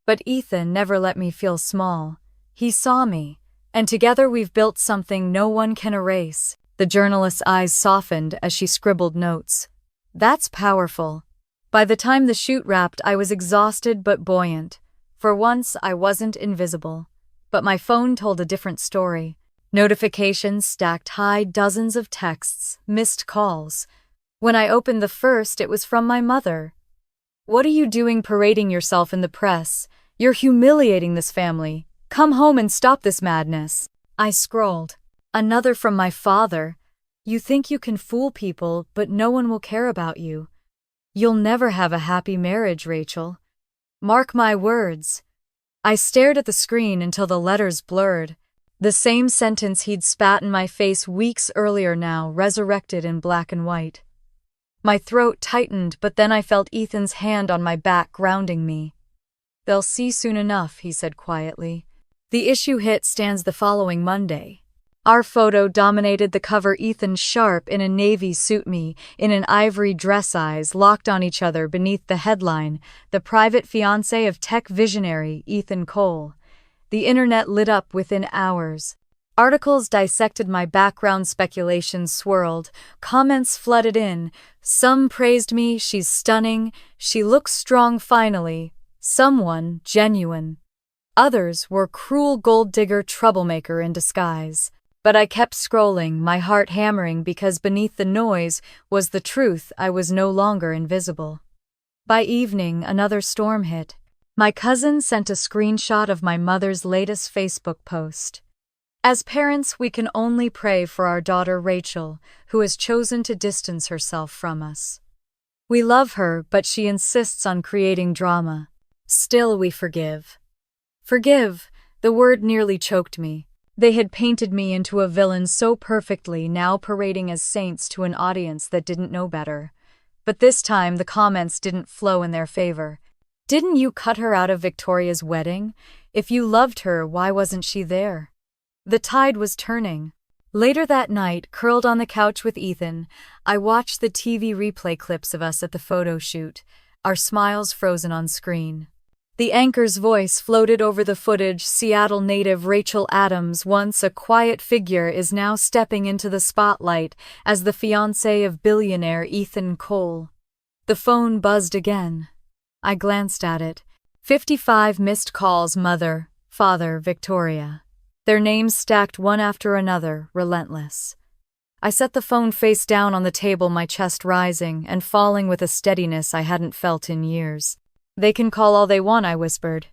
But Ethan never let me feel small. He saw me, and together we've built something no one can erase. The journalist's eyes softened as she scribbled notes. "That's powerful." By the time the shoot wrapped, I was exhausted but buoyant. For once, I wasn't invisible. But my phone told a different story. Notifications stacked high, dozens of texts, missed calls. When I opened the first, it was from my mother. "What are you doing parading yourself in the press? You're humiliating this family. Come home and stop this madness." I scrolled. Another from my father. "You think you can fool people, but no one will care about you. You'll never have a happy marriage, Rachel. Mark my words." I stared at the screen until the letters blurred. The same sentence he'd spat in my face weeks earlier now resurrected in black and white. My throat tightened, but then I felt Ethan's hand on my back grounding me. "They'll see soon enough," he said quietly. The issue hit stands the following Monday. Our photo dominated the cover, Ethan sharp in a navy suit, me in an ivory dress, eyes locked on each other beneath the headline, "The Private Fiancé of Tech Visionary Ethan Cole." The internet lit up within hours. Articles dissected my background, speculations swirled, comments flooded in. Some praised me, she's stunning, she looks strong finally. Someone genuine. Others were cruel gold digger troublemaker in disguise. But I kept scrolling, my heart hammering because beneath the noise was the truth. I was no longer invisible. By evening, another storm hit. My cousin sent a screenshot of my mother's latest Facebook post. As parents, we can only pray for our daughter Rachel, who has chosen to distance herself from us. We love her, but she insists on creating drama. Still, we forgive. Forgive, the word nearly choked me. They had painted me into a villain so perfectly, now parading as saints to an audience that didn't know better. But this time, the comments didn't flow in their favor. Didn't you cut her out of Victoria's wedding? If you loved her, why wasn't she there? The tide was turning. Later that night, curled on the couch with Ethan, I watched the TV replay clips of us at the photo shoot, our smiles frozen on screen. The anchor's voice floated over the footage. Seattle native Rachel Adams, once a quiet figure, is now stepping into the spotlight as the fiancé of billionaire Ethan Cole. The phone buzzed again. I glanced at it. 55 missed calls. Mother, father, Victoria. Their names stacked one after another, relentless. I set the phone face down on the table, my chest rising and falling with a steadiness I hadn't felt in years. They can call all they want, I whispered.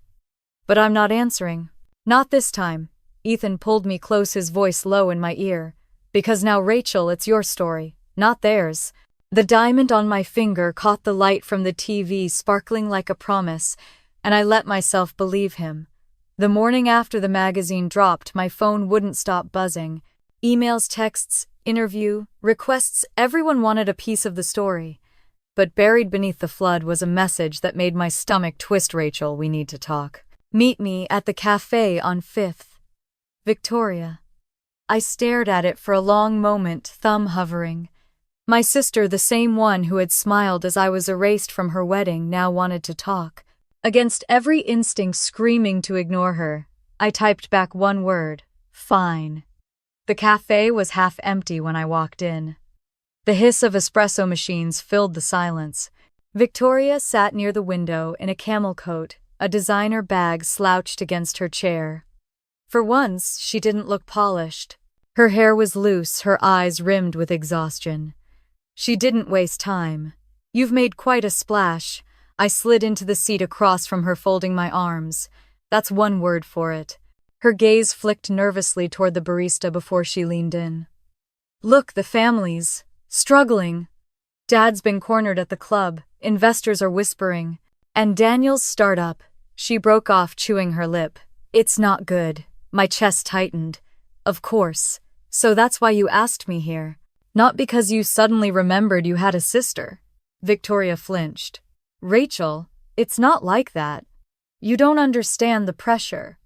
But I'm not answering. Not this time. Ethan pulled me close, his voice low in my ear. Because now, Rachel, it's your story, not theirs. The diamond on my finger caught the light from the TV, sparkling like a promise, and I let myself believe him. The morning after the magazine dropped, my phone wouldn't stop buzzing. Emails, texts, interview, requests, everyone wanted a piece of the story. But buried beneath the flood was a message that made my stomach twist. Rachel, we need to talk. Meet me at the cafe on 5th. Victoria. I stared at it for a long moment, thumb hovering. My sister, the same one who had smiled as I was erased from her wedding, now wanted to talk. Against every instinct screaming to ignore her, I typed back one word: fine. The cafe was half empty when I walked in. The hiss of espresso machines filled the silence. Victoria sat near the window in a camel coat, a designer bag slouched against her chair. For once, she didn't look polished. Her hair was loose, her eyes rimmed with exhaustion. She didn't waste time. You've made quite a splash. I slid into the seat across from her, folding my arms. That's one word for it. Her gaze flicked nervously toward the barista before she leaned in. Look, the family's struggling. Dad's been cornered at the club, investors are whispering. And Daniel's startup. She broke off, chewing her lip. It's not good. My chest tightened. Of course. So that's why you asked me here. Not because you suddenly remembered you had a sister. Victoria flinched. Rachel, it's not like that. You don't understand the pressure.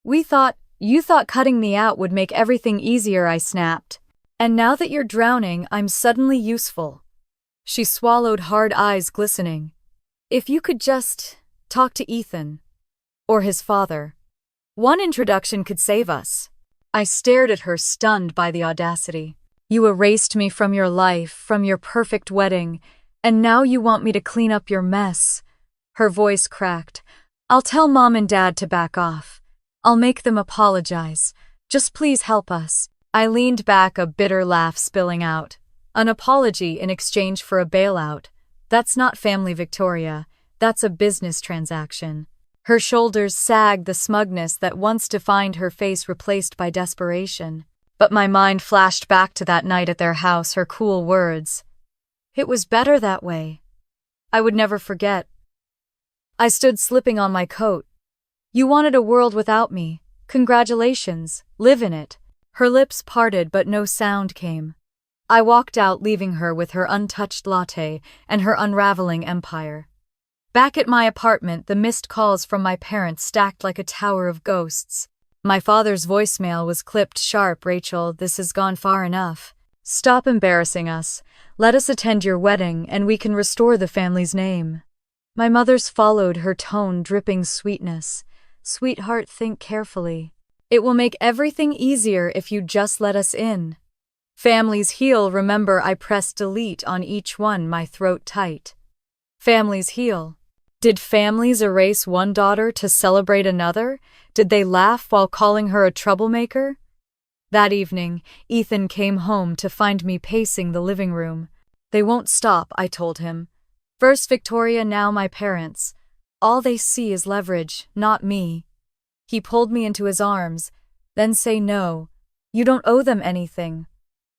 You thought cutting me out would make everything easier, I snapped. And now that you're drowning, I'm suddenly useful. She swallowed, hard, eyes glistening. If you could just talk to Ethan. Or his father. One introduction could save us. I stared at her, stunned by the audacity. You erased me from your life, from your perfect wedding, and now you want me to clean up your mess. Her voice cracked. I'll tell Mom and Dad to back off. I'll make them apologize. Just please help us. I leaned back, a bitter laugh spilling out. An apology in exchange for a bailout. That's not family, Victoria. That's a business transaction. Her shoulders sagged, the smugness that once defined her face replaced by desperation. But my mind flashed back to that night at their house, her cool words. It was better that way. I would never forget. I stood, slipping on my coat. You wanted a world without me. Congratulations. Live in it. Her lips parted, but no sound came. I walked out, leaving her with her untouched latte and her unraveling empire. Back at my apartment, the missed calls from my parents stacked like a tower of ghosts. My father's voicemail was clipped sharp. Rachel, this has gone far enough. Stop embarrassing us. Let us attend your wedding, and we can restore the family's name. My mother's followed, her tone dripping sweetness. Sweetheart, think carefully. It will make everything easier if you just let us in. Families heal. Remember, I pressed delete on each one, my throat tight. Families heal. Did families erase one daughter to celebrate another? Did they laugh while calling her a troublemaker? That evening, Ethan came home to find me pacing the living room. They won't stop, I told him. First Victoria, now my parents. All they see is leverage, not me. He pulled me into his arms. Then say no. You don't owe them anything.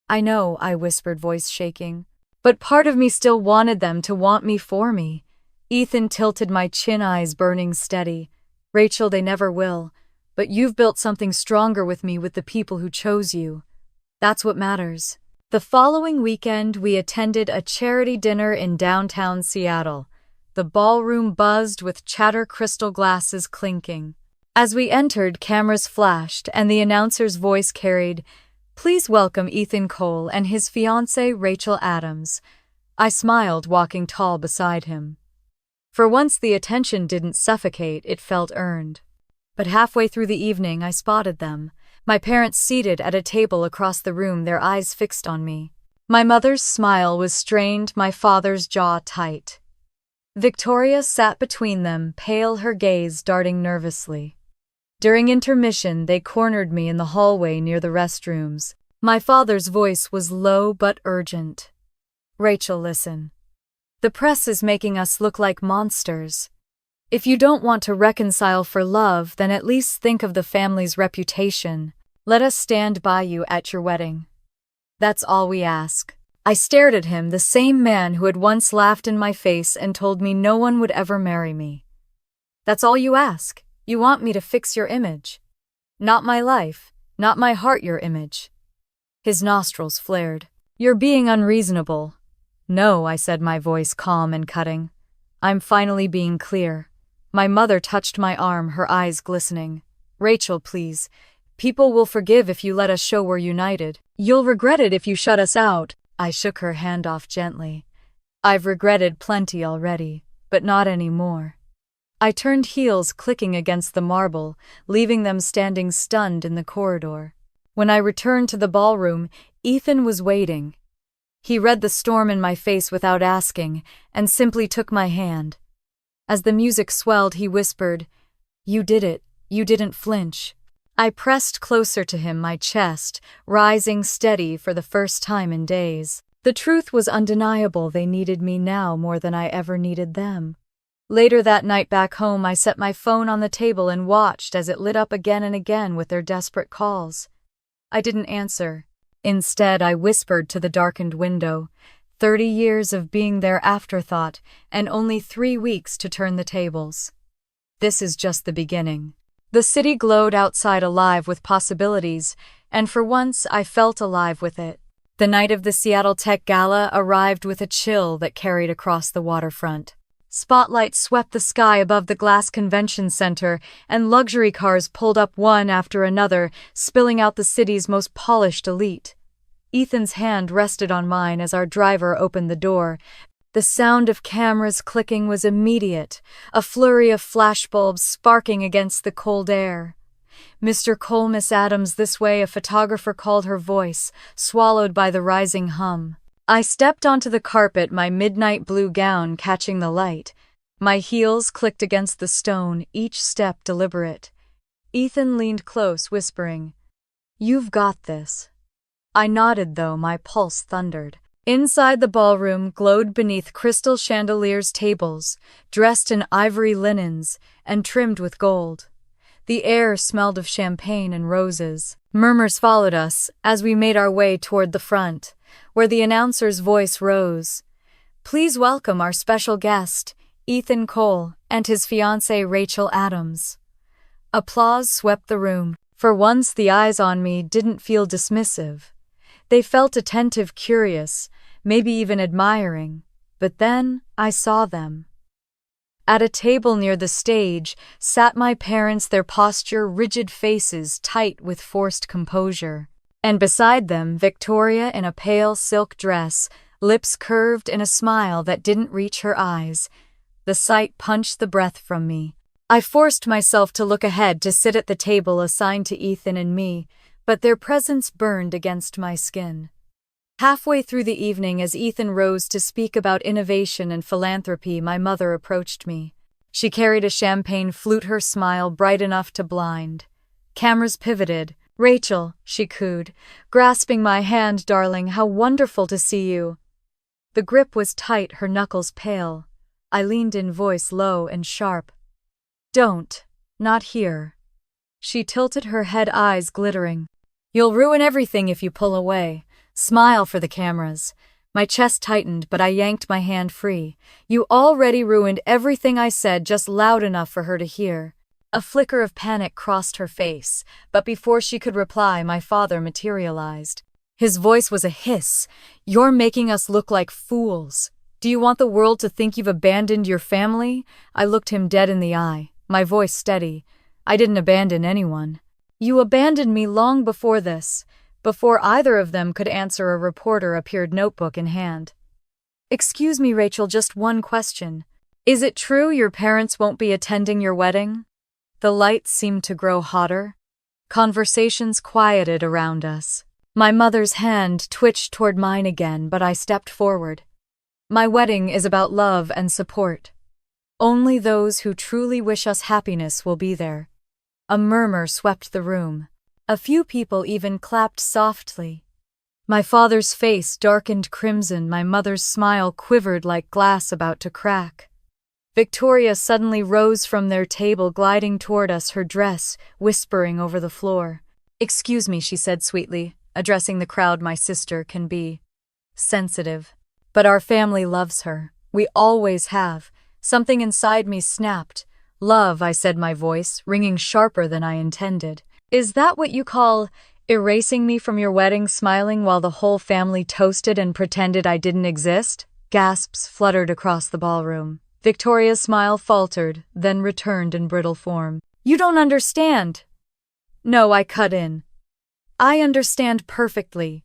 I know, I whispered, voice shaking. But part of me still wanted them to want me for me. Ethan tilted my chin, eyes burning steady. Rachel, they never will. But you've built something stronger with me, with the people who chose you. That's what matters. The following weekend, we attended a charity dinner in downtown Seattle. The ballroom buzzed with chatter, crystal glasses clinking. As we entered, cameras flashed, and the announcer's voice carried, "Please welcome Ethan Cole and his fiancée Rachel Adams." I smiled, walking tall beside him. For once, the attention didn't suffocate, it felt earned. But halfway through the evening, I spotted them. My parents seated at a table across the room, their eyes fixed on me. My mother's smile was strained, my father's jaw tight. Victoria sat between them, pale, her gaze darting nervously. During intermission, they cornered me in the hallway near the restrooms. My father's voice was low but urgent. "Rachel, listen. The press is making us look like monsters. If you don't want to reconcile for love, then at least think of the family's reputation. Let us stand by you at your wedding. That's all we ask." I stared at him, the same man who had once laughed in my face and told me no one would ever marry me. "That's all you ask? You want me to fix your image? Not my life, not my heart, your image." His nostrils flared. "You're being unreasonable." "No," I said, my voice calm and cutting. "I'm finally being clear." My mother touched my arm, her eyes glistening. "Rachel, please. People will forgive if you let us show we're united. You'll regret it if you shut us out." I shook her hand off gently. "I've regretted plenty already, but not anymore." I turned, heels clicking against the marble, leaving them standing stunned in the corridor. When I returned to the ballroom, Ethan was waiting. He read the storm in my face without asking, and simply took my hand. As the music swelled, he whispered, "You did it. You didn't flinch." I pressed closer to him, my chest rising steady for the first time in days. The truth was undeniable. They needed me now more than I ever needed them. Later that night back home, I set my phone on the table and watched as it lit up again and again with their desperate calls. I didn't answer. Instead, I whispered to the darkened window, 30 years of being their afterthought, and only 3 weeks to turn the tables. This is just the beginning. The city glowed outside, alive with possibilities, and for once I felt alive with it. The night of the Seattle Tech Gala arrived with a chill that carried across the waterfront. Spotlights swept the sky above the glass convention center, and luxury cars pulled up one after another, spilling out the city's most polished elite. Ethan's hand rested on mine as our driver opened the door. The sound of cameras clicking was immediate, a flurry of flashbulbs sparking against the cold air. "Mr. Cole, Miss Adams, this way," a photographer called, her voice swallowed by the rising hum. I stepped onto the carpet, my midnight blue gown catching the light. My heels clicked against the stone, each step deliberate. Ethan leaned close, whispering, "You've got this." I nodded, though my pulse thundered. Inside, the ballroom glowed beneath crystal chandeliers, tables dressed in ivory linens and trimmed with gold. The air smelled of champagne and roses. Murmurs followed us as we made our way toward the front, where the announcer's voice rose. "Please welcome our special guest, Ethan Cole, and his fiancée Rachel Adams." Applause swept the room. For once, the eyes on me didn't feel dismissive. They felt attentive, curious, maybe even admiring. But then I saw them. At a table near the stage sat my parents, their posture rigid, faces tight with forced composure. And beside them, Victoria in a pale silk dress, lips curved in a smile that didn't reach her eyes. The sight punched the breath from me. I forced myself to look ahead to sit at the table assigned to Ethan and me, but their presence burned against my skin. Halfway through the evening, as Ethan rose to speak about innovation and philanthropy, my mother approached me. She carried a champagne flute, her smile bright enough to blind. Cameras pivoted. "Rachel," she cooed, grasping my hand. "Darling, how wonderful to see you." The grip was tight, her knuckles pale. I leaned in, voice low and sharp. "Don't. Not here." She tilted her head, eyes glittering. "You'll ruin everything if you pull away. Smile for the cameras." My chest tightened, but I yanked my hand free. "You already ruined everything," I said, just loud enough for her to hear. A flicker of panic crossed her face, but before she could reply, my father materialized. His voice was a hiss. "You're making us look like fools. Do you want the world to think you've abandoned your family?" I looked him dead in the eye, my voice steady. "I didn't abandon anyone. You abandoned me long before this." Before either of them could answer, a reporter appeared, notebook in hand. "Excuse me, Rachel, just one question. Is it true your parents won't be attending your wedding?" The lights seemed to grow hotter. Conversations quieted around us. My mother's hand twitched toward mine again, but I stepped forward. "My wedding is about love and support. Only those who truly wish us happiness will be there." A murmur swept the room. A few people even clapped softly. My father's face darkened crimson, my mother's smile quivered like glass about to crack. Victoria suddenly rose from their table, gliding toward us, her dress whispering over the floor. "Excuse me," she said sweetly, addressing the crowd. "My sister can be sensitive, but our family loves her. We always have." Something inside me snapped. "Love," I said, my voice ringing sharper than I intended. "Is that what you call erasing me from your wedding?" Smiling while the whole family toasted and pretended I didn't exist. Gasps fluttered across the ballroom. Victoria's smile faltered, then returned in brittle form. "You don't understand." "No," I cut in. "I understand perfectly.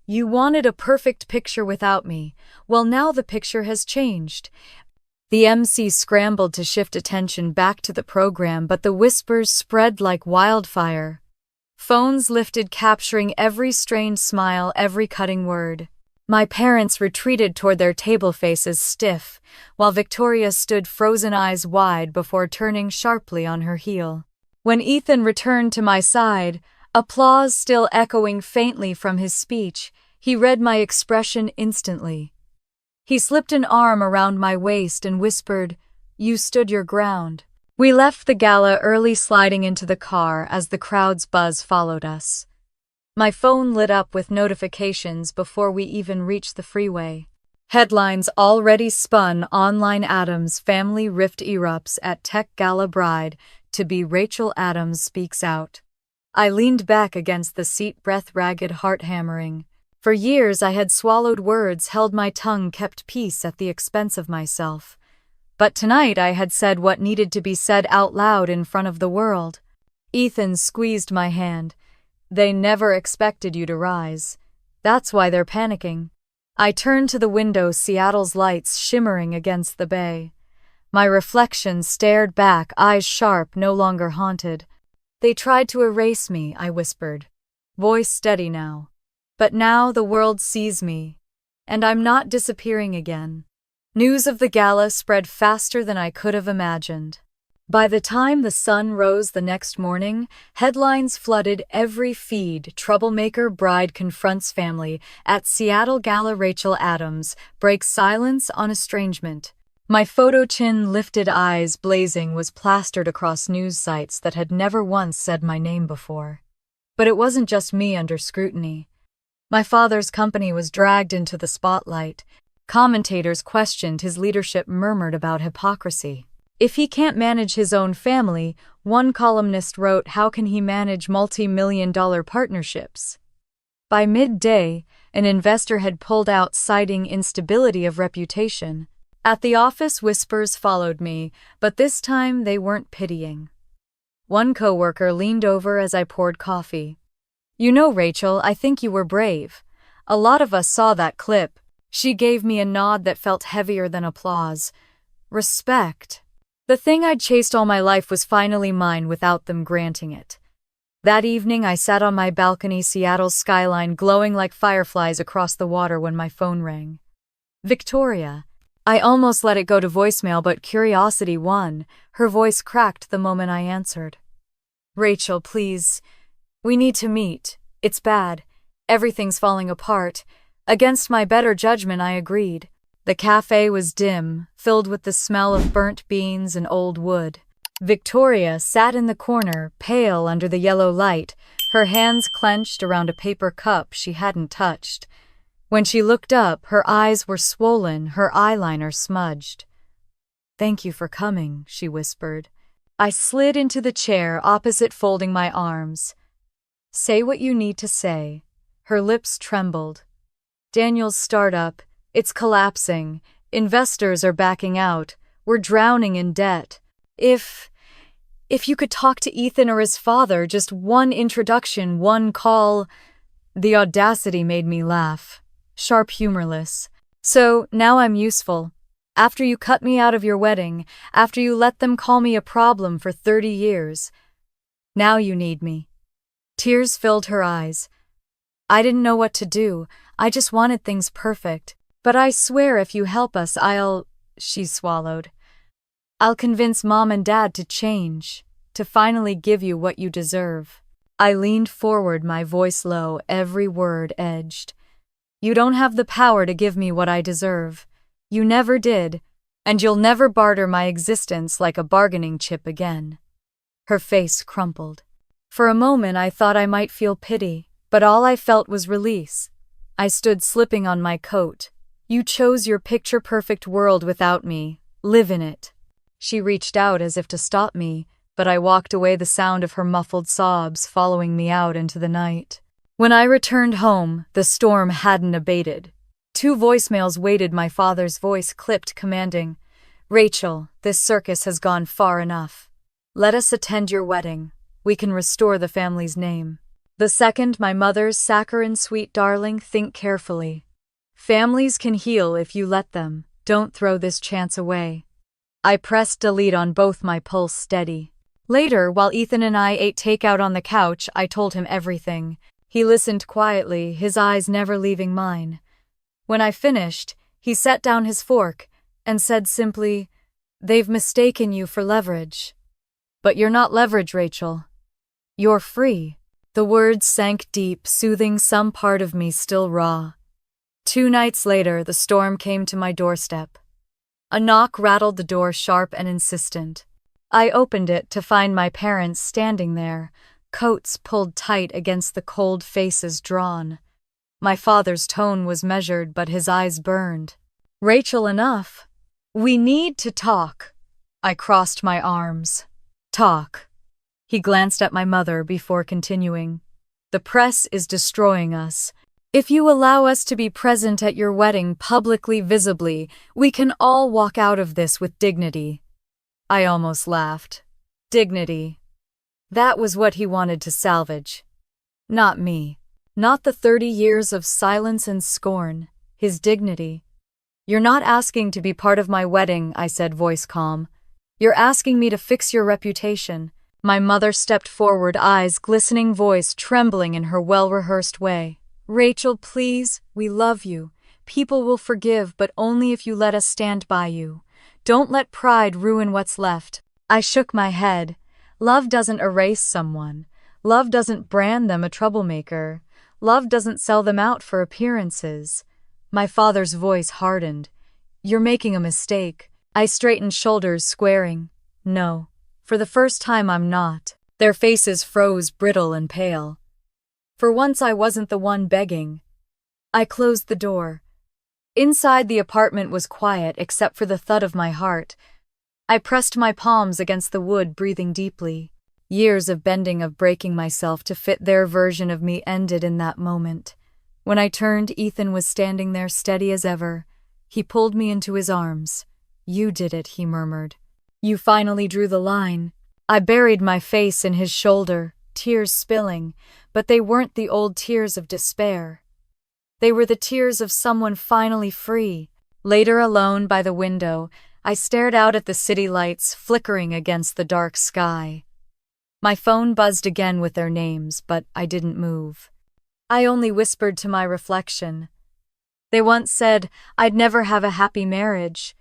You wanted a perfect picture without me. Well, now the picture has changed." The MC scrambled to shift attention back to the program, but the whispers spread like wildfire. Phones lifted, capturing every strained smile, every cutting word. My parents retreated toward their table, faces stiff, while Victoria stood, frozen, eyes wide, before turning sharply on her heel. When Ethan returned to my side, applause still echoing faintly from his speech, he read my expression instantly. He slipped an arm around my waist and whispered, "You stood your ground." We left the gala early, sliding into the car as the crowd's buzz followed us. My phone lit up with notifications before we even reached the freeway. Headlines already spun online. Adams family rift erupts at tech gala, bride to be Rachel Adams speaks out. I leaned back against the seat, breath ragged, heart hammering. For years I had swallowed words, held my tongue, kept peace at the expense of myself. But tonight I had said what needed to be said out loud in front of the world. Ethan squeezed my hand. "They never expected you to rise. That's why they're panicking." I turned to the window, Seattle's lights shimmering against the bay. My reflection stared back, eyes sharp, no longer haunted. "They tried to erase me," I whispered, voice steady now. "But now the world sees me, and I'm not disappearing again." News of the gala spread faster than I could have imagined. By the time the sun rose the next morning, headlines flooded every feed. Troublemaker bride confronts family at Seattle gala. Rachel Adams breaks silence on estrangement. My photo, chin lifted, eyes blazing, was plastered across news sites that had never once said my name before. But it wasn't just me under scrutiny. My father's company was dragged into the spotlight. Commentators questioned his leadership, murmured about hypocrisy. If he can't manage his own family, one columnist wrote, how can he manage multi-million-dollar partnerships? By midday, an investor had pulled out, citing instability of reputation. At the office, whispers followed me, but this time they weren't pitying. One coworker leaned over as I poured coffee. "You know, Rachel, I think you were brave. A lot of us saw that clip." She gave me a nod that felt heavier than applause. "Respect." The thing I'd chased all my life was finally mine without them granting it. That evening, I sat on my balcony, Seattle's skyline glowing like fireflies across the water when my phone rang. Victoria. I almost let it go to voicemail, but curiosity won. Her voice cracked the moment I answered. Rachel, please. We need to meet. It's bad. Everything's falling apart. Against my better judgment, I agreed. The cafe was dim, filled with the smell of burnt beans and old wood. Victoria sat in the corner, pale under the yellow light, her hands clenched around a paper cup she hadn't touched. When she looked up, her eyes were swollen, her eyeliner smudged. "Thank you for coming," she whispered. I slid into the chair opposite, folding my arms. "Say what you need to say." Her lips trembled. "Daniel's startup, it's collapsing. Investors are backing out. We're drowning in debt. If you could talk to Ethan or his father, just one introduction, one call." The audacity made me laugh. Sharp, humorless. "So, now I'm useful. After you cut me out of your wedding, after you let them call me a problem for 30 years. Now you need me." Tears filled her eyes. I didn't know what to do. I just wanted things perfect. "But I swear if you help us, she swallowed. "I'll convince Mom and Dad to change, to finally give you what you deserve." I leaned forward, my voice low, every word edged. "You don't have the power to give me what I deserve. You never did, and you'll never barter my existence like a bargaining chip again." Her face crumpled. For a moment I thought I might feel pity, but all I felt was release. I stood slipping on my coat. "You chose your picture-perfect world without me. Live in it." She reached out as if to stop me, but I walked away, the sound of her muffled sobs following me out into the night. When I returned home, the storm hadn't abated. 2 voicemails waited, my father's voice clipped, commanding, "Rachel, this circus has gone far enough. Let us attend your wedding. We can restore the family's name." The second, my mother's saccharine, "Sweet darling, think carefully. Families can heal if you let them. Don't throw this chance away." I pressed delete on both, my pulse steady. Later, while Ethan and I ate takeout on the couch, I told him everything. He listened quietly, his eyes never leaving mine. When I finished, he set down his fork and said simply, "They've mistaken you for leverage. But you're not leverage, Rachel. You're free." The words sank deep, soothing some part of me still raw. 2 nights later, the storm came to my doorstep. A knock rattled the door, sharp and insistent. I opened it to find my parents standing there, coats pulled tight against the cold faces drawn. My father's tone was measured, but his eyes burned. "Rachel, enough. We need to talk." I crossed my arms. "Talk." He glanced at my mother before continuing. "The press is destroying us. If you allow us to be present at your wedding publicly, visibly, we can all walk out of this with dignity." I almost laughed. Dignity. That was what he wanted to salvage. Not me. Not the 30 years of silence and scorn. His dignity. "You're not asking to be part of my wedding," I said, voice calm. "You're asking me to fix your reputation." My mother stepped forward, eyes glistening, voice trembling in her well-rehearsed way. "Rachel, please, we love you. People will forgive, but only if you let us stand by you. Don't let pride ruin what's left." I shook my head. Love doesn't erase someone. Love doesn't brand them a troublemaker. Love doesn't sell them out for appearances. My father's voice hardened. "You're making a mistake." I straightened shoulders, squaring. "No. For the first time, I'm not." Their faces froze, brittle and pale. For once, I wasn't the one begging. I closed the door. Inside, the apartment was quiet except for the thud of my heart. I pressed my palms against the wood, breathing deeply. Years of bending, of breaking myself to fit their version of me ended in that moment. When I turned, Ethan was standing there, steady as ever. He pulled me into his arms. "You did it," he murmured. "You finally drew the line." I buried my face in his shoulder, tears spilling, but they weren't the old tears of despair. They were the tears of someone finally free. Later, alone by the window, I stared out at the city lights flickering against the dark sky. My phone buzzed again with their names, but I didn't move. I only whispered to my reflection. They once said I'd never have a happy marriage.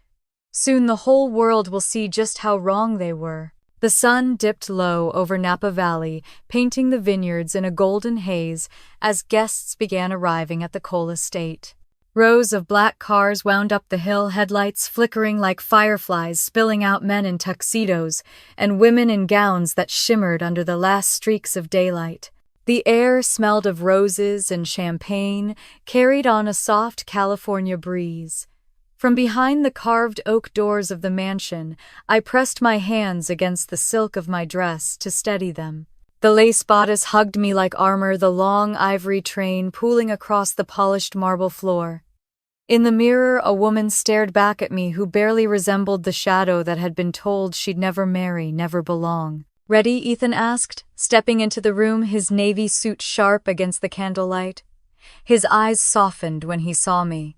Soon the whole world will see just how wrong they were. The sun dipped low over Napa Valley, painting the vineyards in a golden haze as guests began arriving at the Cole estate. Rows of black cars wound up the hill, headlights flickering like fireflies, spilling out men in tuxedos and women in gowns that shimmered under the last streaks of daylight. The air smelled of roses and champagne, carried on a soft California breeze. From behind the carved oak doors of the mansion, I pressed my hands against the silk of my dress to steady them. The lace bodice hugged me like armor, the long ivory train pooling across the polished marble floor. In the mirror, a woman stared back at me who barely resembled the shadow that had been told she'd never marry, never belong. "Ready?" Ethan asked, stepping into the room, his navy suit sharp against the candlelight. His eyes softened when he saw me.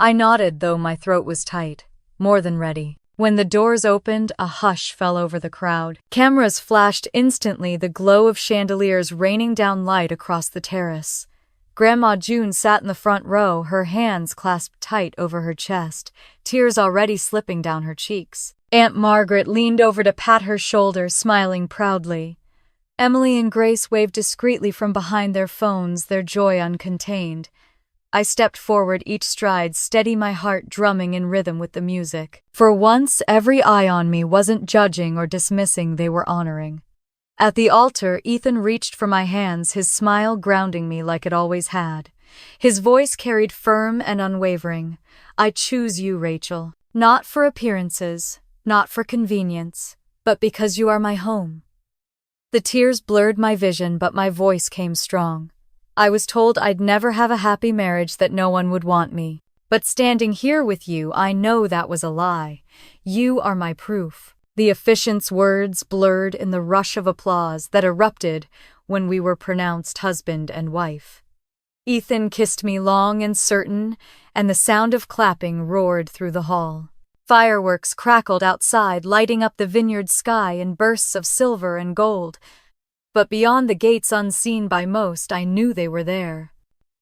I nodded, though my throat was tight. More than ready. When the doors opened, a hush fell over the crowd. Cameras flashed instantly, the glow of chandeliers raining down light across the terrace. Grandma June sat in the front row, her hands clasped tight over her chest, tears already slipping down her cheeks. Aunt Margaret leaned over to pat her shoulder, smiling proudly. Emily and Grace waved discreetly from behind their phones, their joy uncontained. I stepped forward, each stride steady, my heart drumming in rhythm with the music. For once, every eye on me wasn't judging or dismissing, they were honoring. At the altar, Ethan reached for my hands, his smile grounding me like it always had. His voice carried firm and unwavering. "I choose you, Rachel. Not for appearances, not for convenience, but because you are my home." The tears blurred my vision, but my voice came strong. I was told I'd never have a happy marriage, that no one would want me. But standing here with you, I know that was a lie. You are my proof. The officiant's words blurred in the rush of applause that erupted when we were pronounced husband and wife. Ethan kissed me long and certain, and the sound of clapping roared through the hall. Fireworks crackled outside, lighting up the vineyard sky in bursts of silver and gold. But beyond the gates, unseen by most, I knew they were there.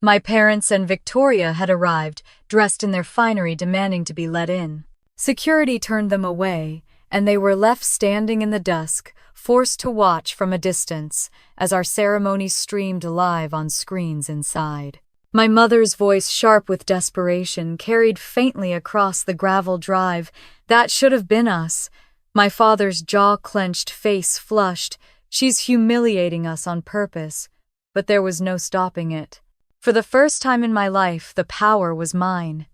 My parents and Victoria had arrived, dressed in their finery, demanding to be let in. Security turned them away, and they were left standing in the dusk, forced to watch from a distance as our ceremony streamed live on screens inside. My mother's voice, sharp with desperation, carried faintly across the gravel drive. "That should have been us." My father's jaw clenched, face flushed. "She's humiliating us on purpose." But there was no stopping it. For the first time in my life, the power was mine.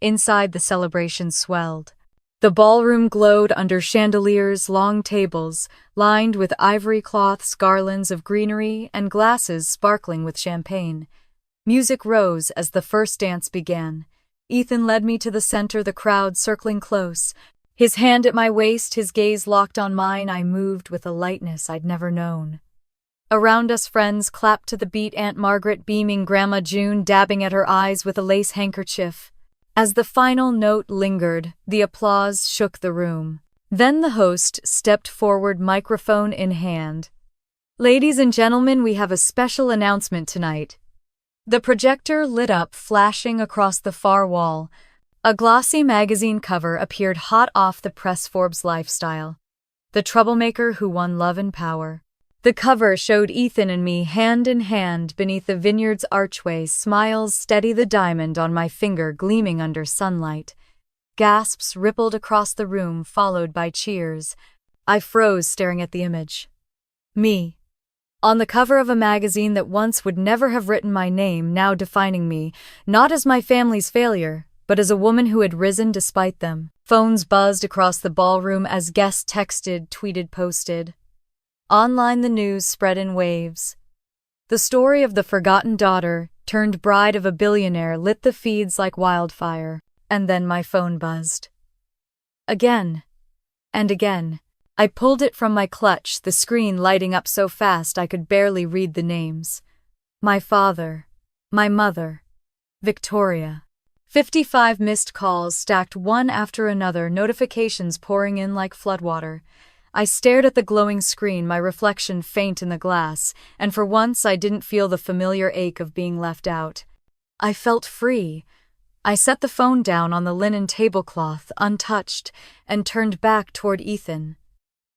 Inside, the celebration swelled. The ballroom glowed under chandeliers, long tables lined with ivory cloths, garlands of greenery, and glasses sparkling with champagne. Music rose as the first dance began. Ethan led me to the center, the crowd circling close. His hand at my waist, his gaze locked on mine. I moved with a lightness I'd never known. Around us, friends clapped to the beat, Aunt Margaret beaming, Grandma June dabbing at her eyes with a lace handkerchief. As the final note lingered, the applause shook the room. Then the host stepped forward, microphone in hand. "Ladies and gentlemen, we have a special announcement tonight." The projector lit up, flashing across the far wall. A glossy magazine cover appeared hot off the press, Forbes Lifestyle. "The Troublemaker Who Won Love and Power." The cover showed Ethan and me hand in hand beneath the vineyard's archway, smiles steady, the diamond on my finger gleaming under sunlight. Gasps rippled across the room, followed by cheers. I froze, staring at the image. Me. On the cover of a magazine that once would never have written my name, now defining me, not as my family's failure, but as a woman who had risen despite them. Phones buzzed across the ballroom as guests texted, tweeted, posted. Online, the news spread in waves. The story of the forgotten daughter, turned bride of a billionaire, lit the feeds like wildfire. And then my phone buzzed. Again. And again. I pulled it from my clutch, the screen lighting up so fast I could barely read the names. My father. My mother. Victoria. 55 missed calls stacked one after another, notifications pouring in like floodwater. I stared at the glowing screen, my reflection faint in the glass, and for once I didn't feel the familiar ache of being left out. I felt free. I set the phone down on the linen tablecloth, untouched, and turned back toward Ethan.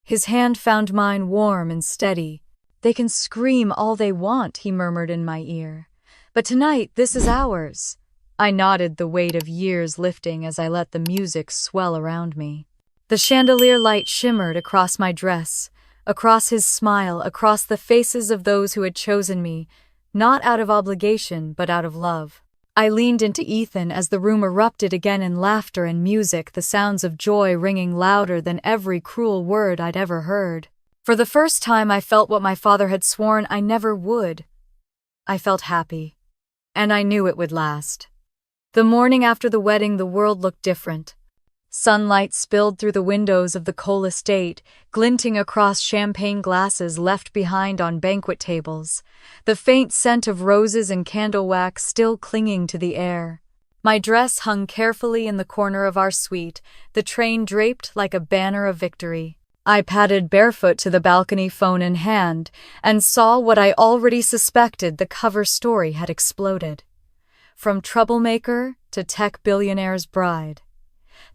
His hand found mine warm and steady. "They can scream all they want," he murmured in my ear. "But tonight, this is ours." I nodded, the weight of years lifting as I let the music swell around me. The chandelier light shimmered across my dress, across his smile, across the faces of those who had chosen me, not out of obligation, but out of love. I leaned into Ethan as the room erupted again in laughter and music, the sounds of joy ringing louder than every cruel word I'd ever heard. For the first time, I felt what my father had sworn I never would. I felt happy, and I knew it would last. The morning after the wedding, the world looked different. Sunlight spilled through the windows of the Cole estate, glinting across champagne glasses left behind on banquet tables, the faint scent of roses and candle wax still clinging to the air. My dress hung carefully in the corner of our suite, the train draped like a banner of victory. I padded barefoot to the balcony, phone in hand, and saw what I already suspected: the cover story had exploded. From Troublemaker to Tech Billionaire's Bride.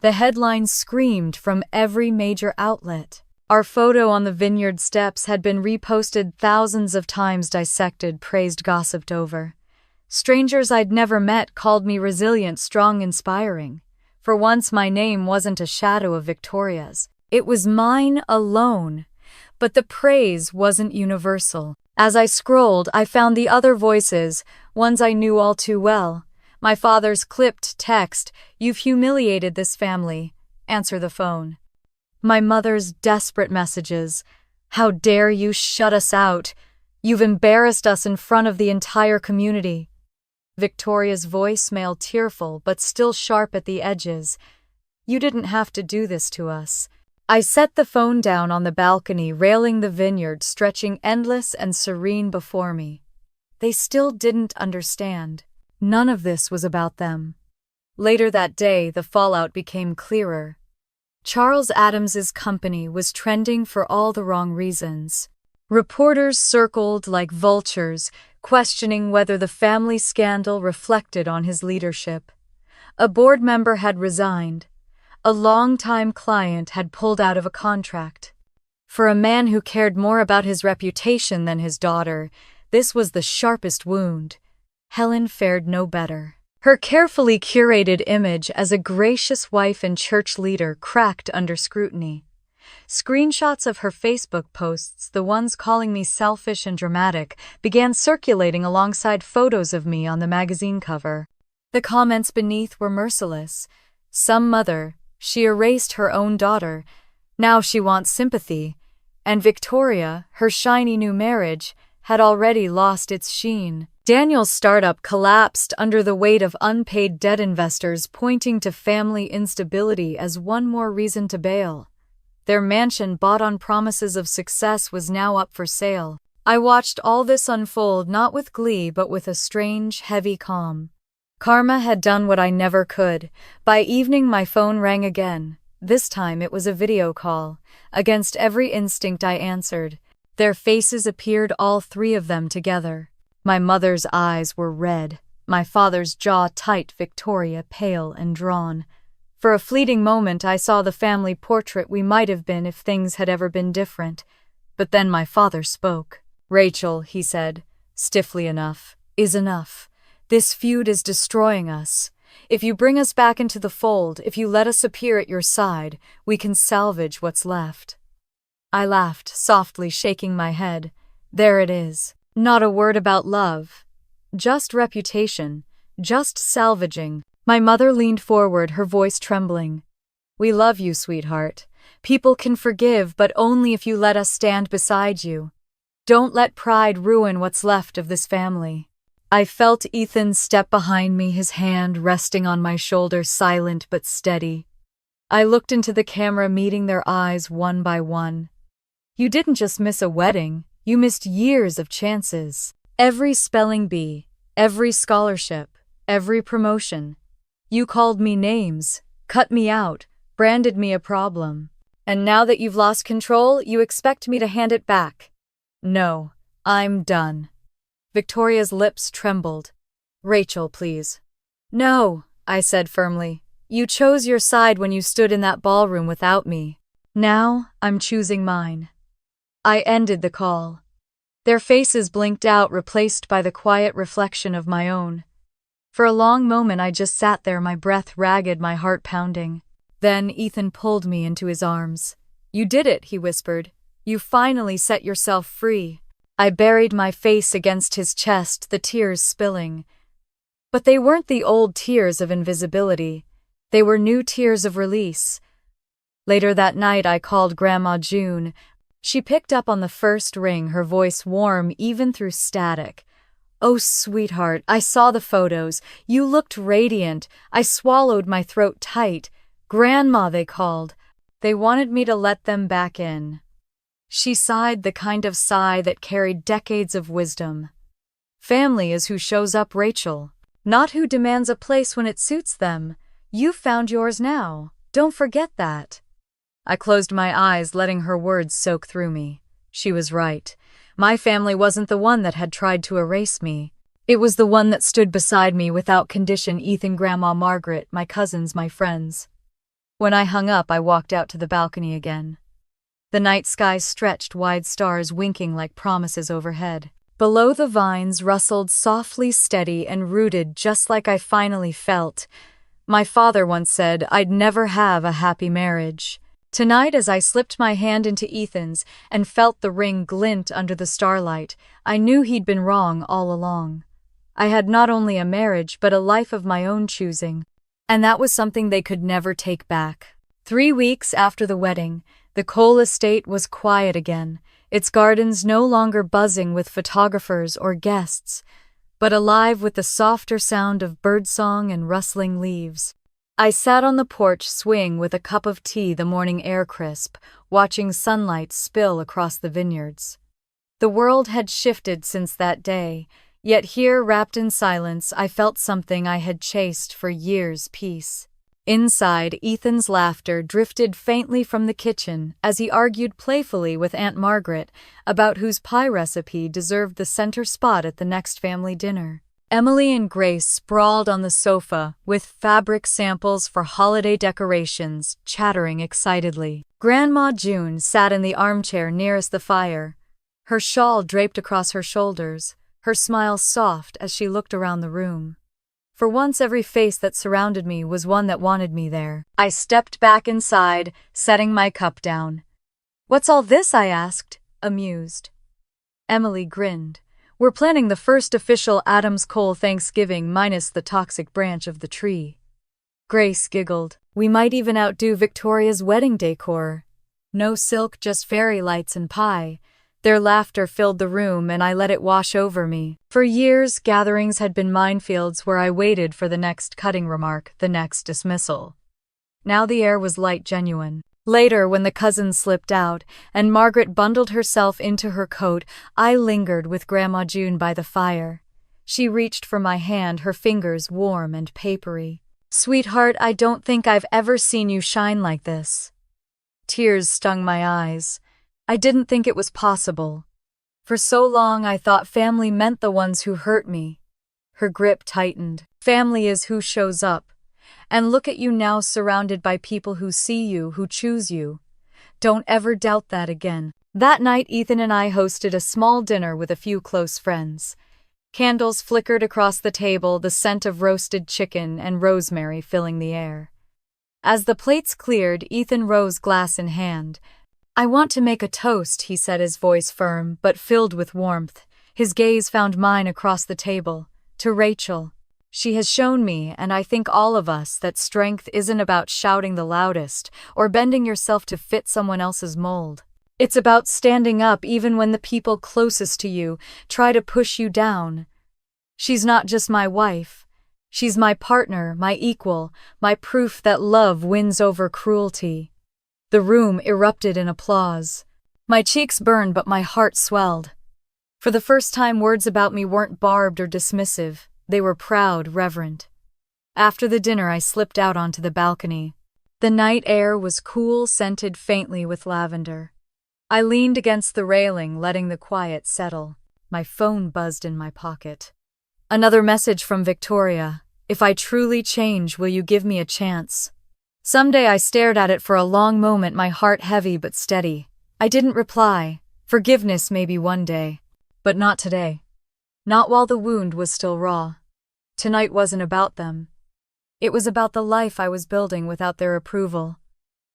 The headlines screamed from every major outlet. Our photo on the vineyard steps had been reposted thousands of times, dissected, praised, gossiped over. Strangers I'd never met called me resilient, strong, inspiring. For once, my name wasn't a shadow of Victoria's. It was mine alone. But the praise wasn't universal. As I scrolled, I found the other voices, ones I knew all too well. My father's clipped text, "You've humiliated this family. Answer the phone." My mother's desperate messages, "How dare you shut us out? You've embarrassed us in front of the entire community." Victoria's voicemail, tearful but still sharp at the edges, "You didn't have to do this to us." I set the phone down on the balcony, railing the vineyard stretching endless and serene before me. They still didn't understand. None of this was about them. Later that day, the fallout became clearer. Charles Adams's company was trending for all the wrong reasons. Reporters circled like vultures, questioning whether the family scandal reflected on his leadership. A board member had resigned. A longtime client had pulled out of a contract. For a man who cared more about his reputation than his daughter, this was the sharpest wound. Helen fared no better. Her carefully curated image as a gracious wife and church leader cracked under scrutiny. Screenshots of her Facebook posts, the ones calling me selfish and dramatic, began circulating alongside photos of me on the magazine cover. The comments beneath were merciless. Some mother, she erased her own daughter. Now she wants sympathy. And Victoria, her shiny new marriage, had already lost its sheen. Daniel's startup collapsed under the weight of unpaid debt, investors pointing to family instability as one more reason to bail. Their mansion, bought on promises of success, was now up for sale. I watched all this unfold, not with glee but with a strange, heavy calm. Karma had done what I never could. By evening, my phone rang again. This time it was a video call. Against every instinct, I answered. Their faces appeared, all three of them together. My mother's eyes were red, my father's jaw tight, Victoria pale and drawn. For a fleeting moment, I saw the family portrait we might have been if things had ever been different. But then my father spoke. "Rachel," he said, stiffly, "enough is enough. This feud is destroying us. If you bring us back into the fold, if you let us appear at your side, we can salvage what's left." I laughed, softly shaking my head. There it is. Not a word about love. Just reputation. Just salvaging. My mother leaned forward, her voice trembling. "We love you, sweetheart. People can forgive, but only if you let us stand beside you. Don't let pride ruin what's left of this family." I felt Ethan step behind me, his hand resting on my shoulder, silent but steady. I looked into the camera, meeting their eyes one by one. "You didn't just miss a wedding, you missed years of chances. Every spelling bee, every scholarship, every promotion. You called me names, cut me out, branded me a problem. And now that you've lost control, you expect me to hand it back. No, I'm done. Victoria's lips trembled. Rachel, please. No, I said firmly. You chose your side when you stood in that ballroom without me. Now, I'm choosing mine. I ended the call. Their faces blinked out, replaced by the quiet reflection of my own. For a long moment I just sat there, my breath ragged, my heart pounding. Then Ethan pulled me into his arms. You did it, he whispered. You finally set yourself free. I buried my face against his chest, the tears spilling. But they weren't the old tears of invisibility. They were new tears of release. Later that night I called Grandma June. She picked up on the first ring, her voice warm even through static. Oh, sweetheart, I saw the photos. You looked radiant. I swallowed, my throat tight. Grandma, they called. They wanted me to let them back in. She sighed, the kind of sigh that carried decades of wisdom. Family is who shows up, Rachel, not who demands a place when it suits them. You've found yours now. Don't forget that. I closed my eyes, letting her words soak through me. She was right. My family wasn't the one that had tried to erase me. It was the one that stood beside me without condition. Ethan, Grandma, Margaret, my cousins, my friends. When I hung up, I walked out to the balcony again. The night sky stretched, wide stars winking like promises overhead. Below, the vines rustled softly, steady and rooted, just like I finally felt. My father once said I'd never have a happy marriage. Tonight, as I slipped my hand into Ethan's and felt the ring glint under the starlight, I knew he'd been wrong all along. I had not only a marriage, but a life of my own choosing. And that was something they could never take back. 3 weeks after the wedding, the Cole estate was quiet again, its gardens no longer buzzing with photographers or guests, but alive with the softer sound of birdsong and rustling leaves. I sat on the porch swing with a cup of tea, the morning air crisp, watching sunlight spill across the vineyards. The world had shifted since that day, yet here, wrapped in silence, I felt something I had chased for years: peace. Inside, Ethan's laughter drifted faintly from the kitchen as he argued playfully with Aunt Margaret about whose pie recipe deserved the center spot at the next family dinner. Emily and Grace sprawled on the sofa with fabric samples for holiday decorations, chattering excitedly. Grandma June sat in the armchair nearest the fire, her shawl draped across her shoulders, her smile soft as she looked around the room. For once, every face that surrounded me was one that wanted me there. I stepped back inside, setting my cup down. "What's all this?" I asked, amused. Emily grinned. "We're planning the first official Adams Cole Thanksgiving minus the toxic branch of the tree." Grace giggled. "We might even outdo Victoria's wedding decor. No silk, just fairy lights and pie." Their laughter filled the room, and I let it wash over me. For years, gatherings had been minefields where I waited for the next cutting remark, the next dismissal. Now the air was light, genuine. Later, when the cousins slipped out, and Margaret bundled herself into her coat, I lingered with Grandma June by the fire. She reached for my hand, her fingers warm and papery. "Sweetheart, I don't think I've ever seen you shine like this." Tears stung my eyes. I didn't think it was possible. For so long I thought family meant the ones who hurt me. Her grip tightened. Family is who shows up. And look at you now, surrounded by people who see you, who choose you. Don't ever doubt that again. That night, Ethan and I hosted a small dinner with a few close friends. Candles flickered across the table, the scent of roasted chicken and rosemary filling the air. As the plates cleared, Ethan rose, glass in hand. "I want to make a toast," he said, his voice firm, but filled with warmth. His gaze found mine across the table. "To Rachel. She has shown me, and I think all of us, that strength isn't about shouting the loudest or bending yourself to fit someone else's mold. It's about standing up even when the people closest to you try to push you down. She's not just my wife. She's my partner, my equal, my proof that love wins over cruelty." The room erupted in applause. My cheeks burned, but my heart swelled. For the first time, words about me weren't barbed or dismissive. They were proud, reverent. After the dinner, I slipped out onto the balcony. The night air was cool, scented faintly with lavender. I leaned against the railing, letting the quiet settle. My phone buzzed in my pocket. Another message from Victoria. If I truly change, will you give me a chance? Someday I stared at it for a long moment, my heart heavy but steady. I didn't reply. Forgiveness maybe one day. But not today. Not while the wound was still raw. Tonight wasn't about them. It was about the life I was building without their approval.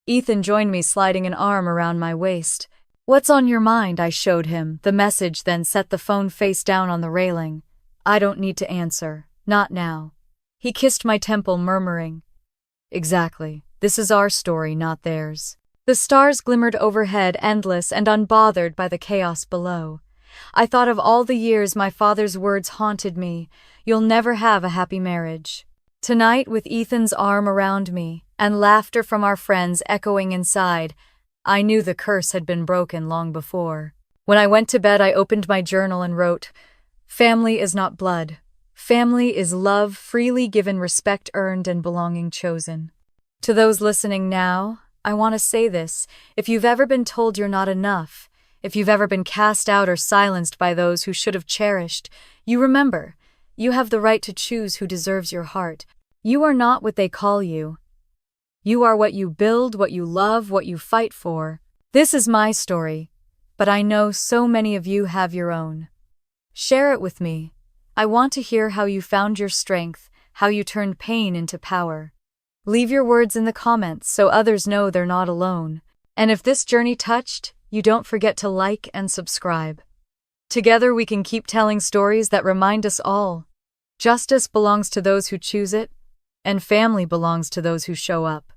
Ethan joined me, sliding an arm around my waist. "What's on your mind?" I showed him. The message then set the phone face down on the railing. "I don't need to answer. Not now." He kissed my temple, murmuring, "Exactly. This is our story, not theirs." The stars glimmered overhead, endless and unbothered by the chaos below. I thought of all the years my father's words haunted me. "You'll never have a happy marriage." Tonight, with Ethan's arm around me, and laughter from our friends echoing inside, I knew the curse had been broken long before. When I went to bed, I opened my journal and wrote, "Family is not blood. Family is love, freely given, respect earned, and belonging chosen." To those listening now, I want to say this. If you've ever been told you're not enough, if you've ever been cast out or silenced by those who should have cherished, you remember, you have the right to choose who deserves your heart. You are not what they call you. You are what you build, what you love, what you fight for. This is my story, but I know so many of you have your own. Share it with me. I want to hear how you found your strength, how you turned pain into power. Leave your words in the comments so others know they're not alone. And if this journey touched, you don't forget to like and subscribe. Together we can keep telling stories that remind us all. Justice belongs to those who choose it, and family belongs to those who show up.